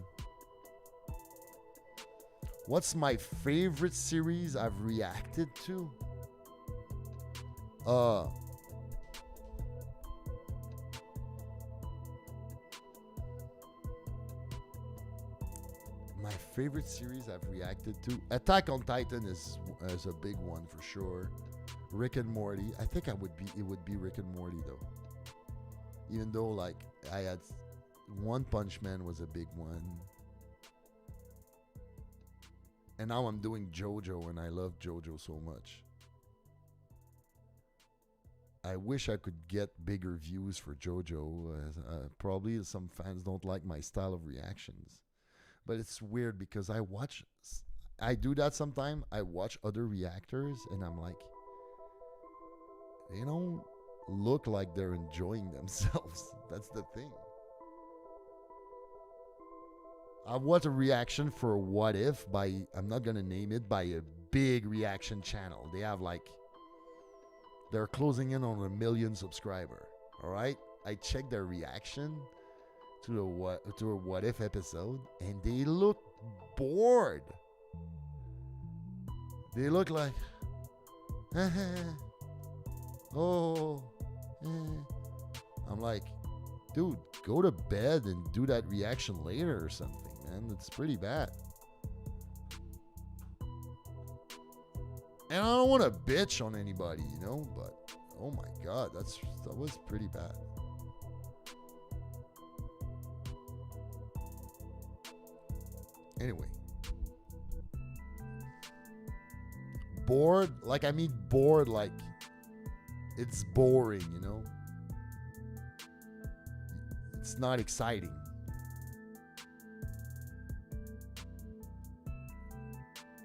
what's my favorite series I've reacted to? My favorite series I've reacted to, Attack on Titan is a big one for sure. Rick and Morty, I think it would be Rick and Morty though. Even though like I had One Punch Man was a big one. And now I'm doing JoJo, and I love JoJo so much. I wish I could get bigger views for JoJo. Probably some fans don't like my style of reactions. But it's weird because I do that sometimes. I watch other reactors and I'm like, they don't look like they're enjoying themselves. That's the thing. I watched a reaction for What If by, I'm not going to name it, by a big reaction channel. They have like, they're closing in on 1 million subscribers. All right. I checked their reaction to a What If episode, and they look bored. They look like, oh, I'm like, dude, go to bed and do that reaction later or something, man. It's pretty bad. And I don't want to bitch on anybody, you know, but oh my god, that was pretty bad. Anyway, bored, like I mean bored, like it's boring, you know. It's not exciting.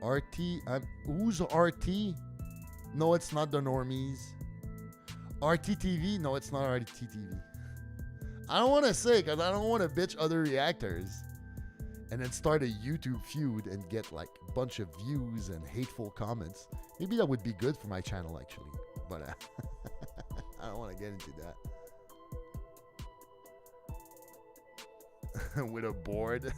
RT, who's RT? No, it's not the normies. RTTV? No, it's not RTTV. I don't want to say because I don't want to bitch other reactors and then start a YouTube feud and get like a bunch of views and hateful comments. Maybe that would be good for my channel actually, but I don't want to get into that. With a board.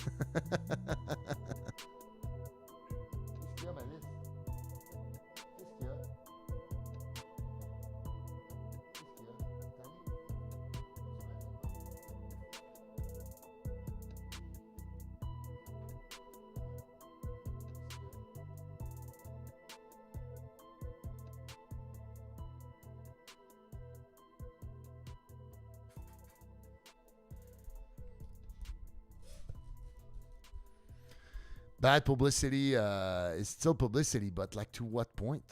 Bad publicity is still publicity, but like to what point?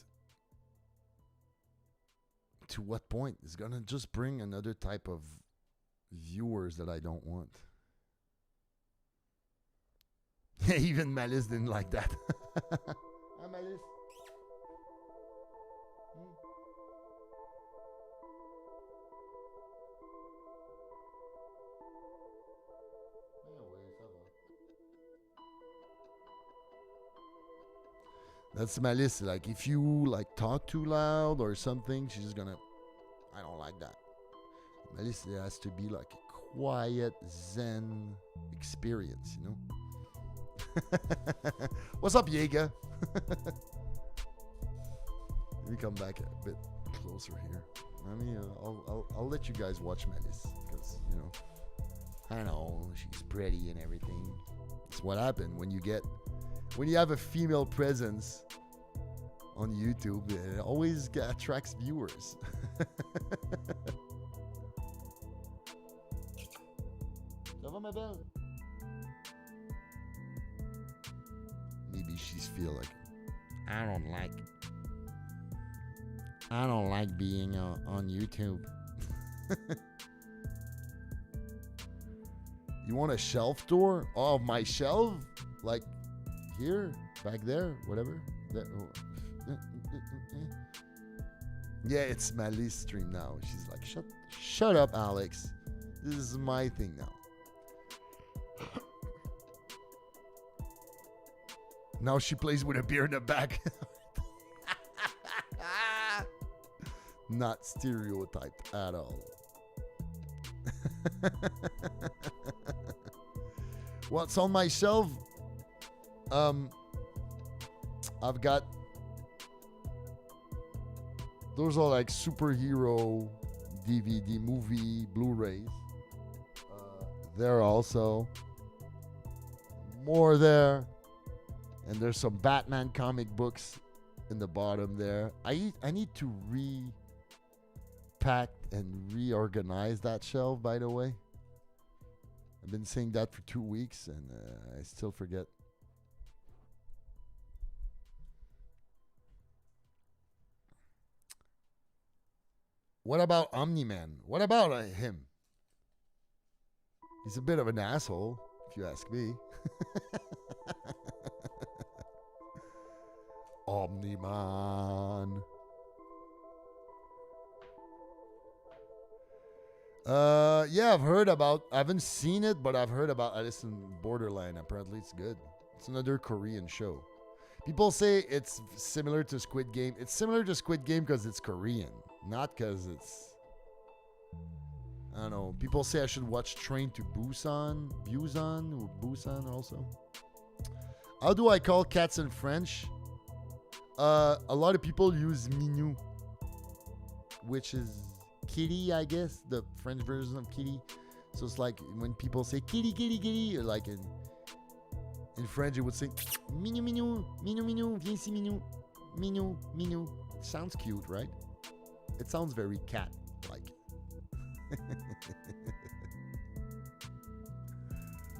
To what point? It's gonna just bring another type of viewers that I don't want. Even Malice didn't like that. Hi, Malice. That's Malice. Like, if you like talk too loud or something, she's just gonna. I don't like that. Malice, it has to be like a quiet Zen experience, you know. What's up, Jaeger? Let me come back a bit closer here. I mean, I'll let you guys watch Malice because you know, I know she's pretty and everything. It's what happened when you have a female presence on YouTube. It always attracts viewers. Maybe she's feel like I don't like being on YouTube. You want a shelf tour? Oh, my shelf? Like here, back there, whatever. Yeah, it's Malice's stream now. She's like, shut up, Alex. This is my thing now. Now she plays with a beer in the back. Not stereotyped at all. What's on my shelf? I've got. Those are like superhero DVD movie Blu-rays. There also. More there. And there's some Batman comic books in the bottom there. I need to repack and reorganize that shelf, by the way. I've been saying that for 2 weeks and I still forget. What about Omni-Man? What about him? He's a bit of an asshole, if you ask me. Omni-Man. Yeah, I've heard about. I haven't seen it, but I've heard about Alice in Borderland. Apparently, it's good. It's another Korean show. People say it's similar to Squid Game. It's similar to Squid Game because it's Korean, not because it's. I don't know. People say I should watch Train to Busan, also. How do I call cats in French? A lot of people use Minou, which is kitty, I guess, the French version of kitty. So it's like when people say kitty, kitty, kitty, or like in French, it would say Minou, Minou, Minou, Minou, viens ici, Minou, Minou, Minou. It sounds cute, right? It sounds very cat-like.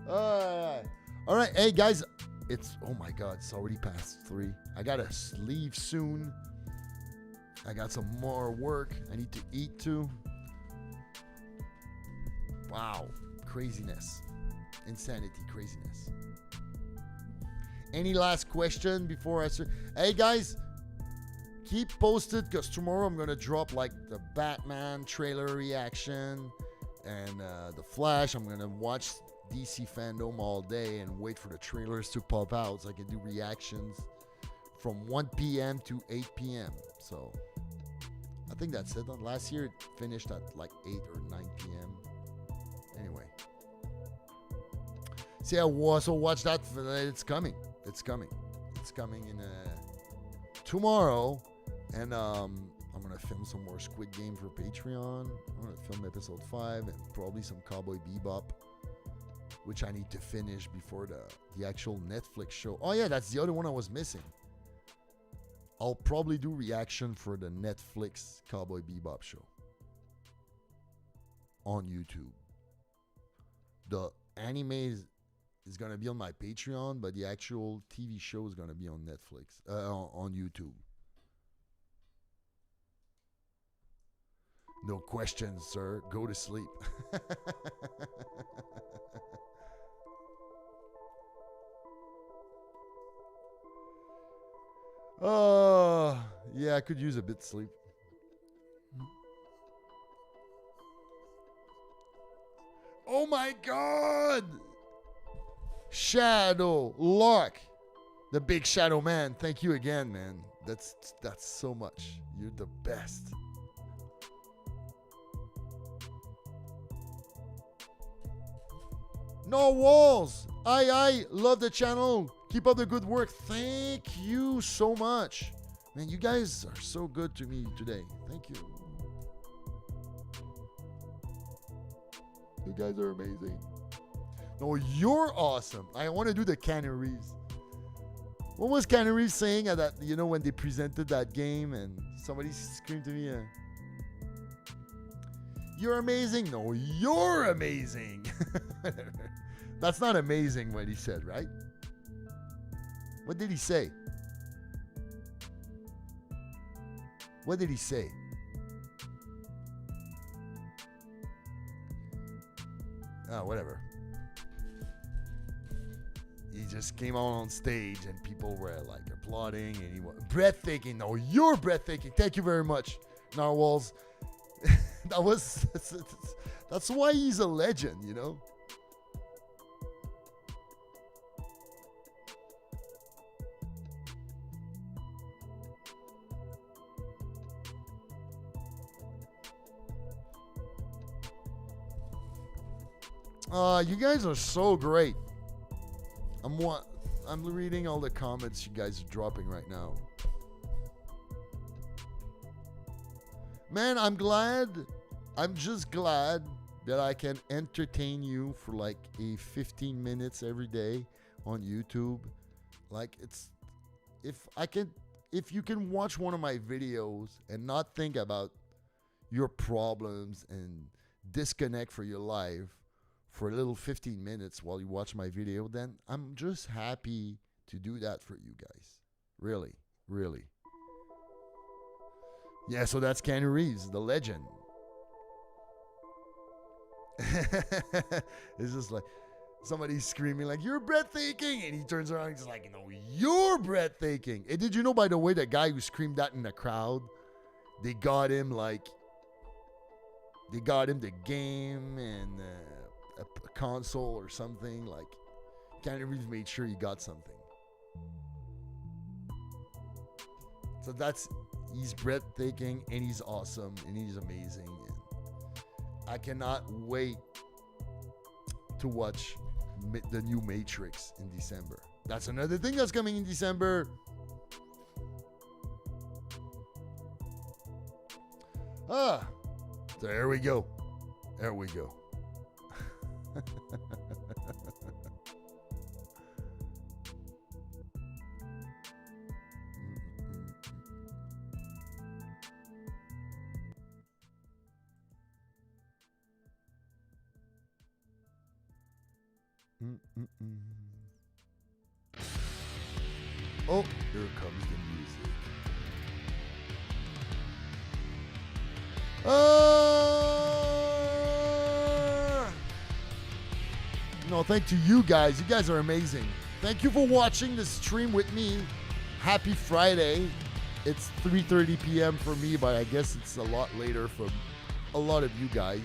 All right, hey guys, oh my god, it's already past 3. I gotta leave soon. I got some more work. I need to eat too. Wow, craziness, insanity, craziness. Any last question before I say? Hey guys, keep posted because tomorrow I'm gonna drop like the Batman trailer reaction And The Flash, I'm going to watch DC Fandom all day and wait for the trailers to pop out so I can do reactions from 1 p.m. to 8 p.m. So I think that's it. Last year it finished at like 8 or 9 p.m. Anyway. See, I also watch that. It's coming. It's coming in tomorrow. And I'm going to film some more Squid Game for Patreon. I'm going to film episode 5 and probably some Cowboy Bebop, which I need to finish before the actual Netflix show. Oh, yeah, that's the other one I was missing. I'll probably do reaction for the Netflix Cowboy Bebop show on YouTube. The anime is going to be on my Patreon, but the actual TV show is going to be on Netflix, on YouTube. No questions, sir. Go to sleep. Yeah, I could use a bit of sleep. Oh my God! Shadow, Lark, the big Shadow Man. Thank you again, man. That's so much. You're the best. No walls. I love the channel. Keep up the good work. Thank you so much. Man, you guys are so good to me today. Thank you. You guys are amazing. No, you're awesome. I want to do the Canaries. What was Canaries saying at that, when they presented that game and somebody screamed to me, you're amazing. No, you're amazing. That's not amazing what he said, right? What did he say? What did he say? Whatever. He just came out on stage and people were like applauding and he was breathtaking. No, you're breathtaking. Thank you very much, Narwhals. That's why he's a legend, You guys are so great. I'm reading all the comments you guys are dropping right now. Man, I'm just glad that I can entertain you for like a 15 minutes every day on YouTube. Like if you can watch one of my videos and not think about your problems and disconnect for your life for a little 15 minutes while you watch my video, then I'm just happy to do that for you guys. Really, really. Yeah, so that's Keanu Reeves, the legend. It's just like somebody's screaming like, you're breathtaking, and he turns around and he's like, no, you're breathtaking. And did you know, by the way, the guy who screamed that in the crowd, they got him the game and a console or something. Like, Keanu Reeves made sure he got something. So he's breathtaking and he's awesome and he's amazing. And I cannot wait to watch the new Matrix in December. That's another thing that's coming in December. There we go. There we go. Oh, here comes the music. No, thank to you guys. You guys are amazing. Thank you for watching this stream with me. Happy Friday. It's 3:30 p.m. for me, but I guess it's a lot later for a lot of you guys.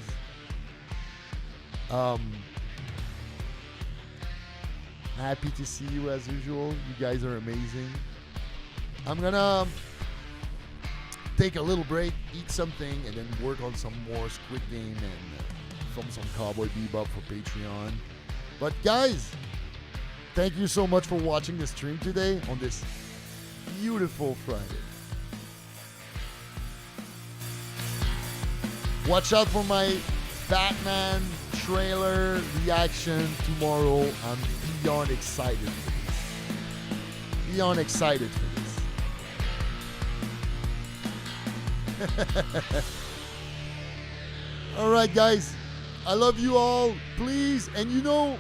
Um, happy to see you as usual. You guys are amazing. I'm gonna take a little break, eat something, and then work on some more Squid Game and film some Cowboy Bebop for Patreon. But guys, thank you so much for watching the stream today on this beautiful Friday. Watch out for my Batman trailer reaction tomorrow. I'm beyond excited for this. Beyond excited for this. All right, guys. I love you all. Please, and you know,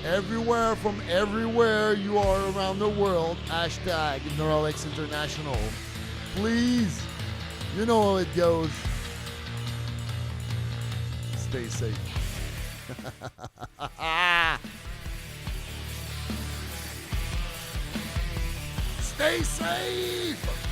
everywhere from everywhere you are around the world, hashtag Neuralix International. Please, you know how it goes. Stay safe. Stay safe.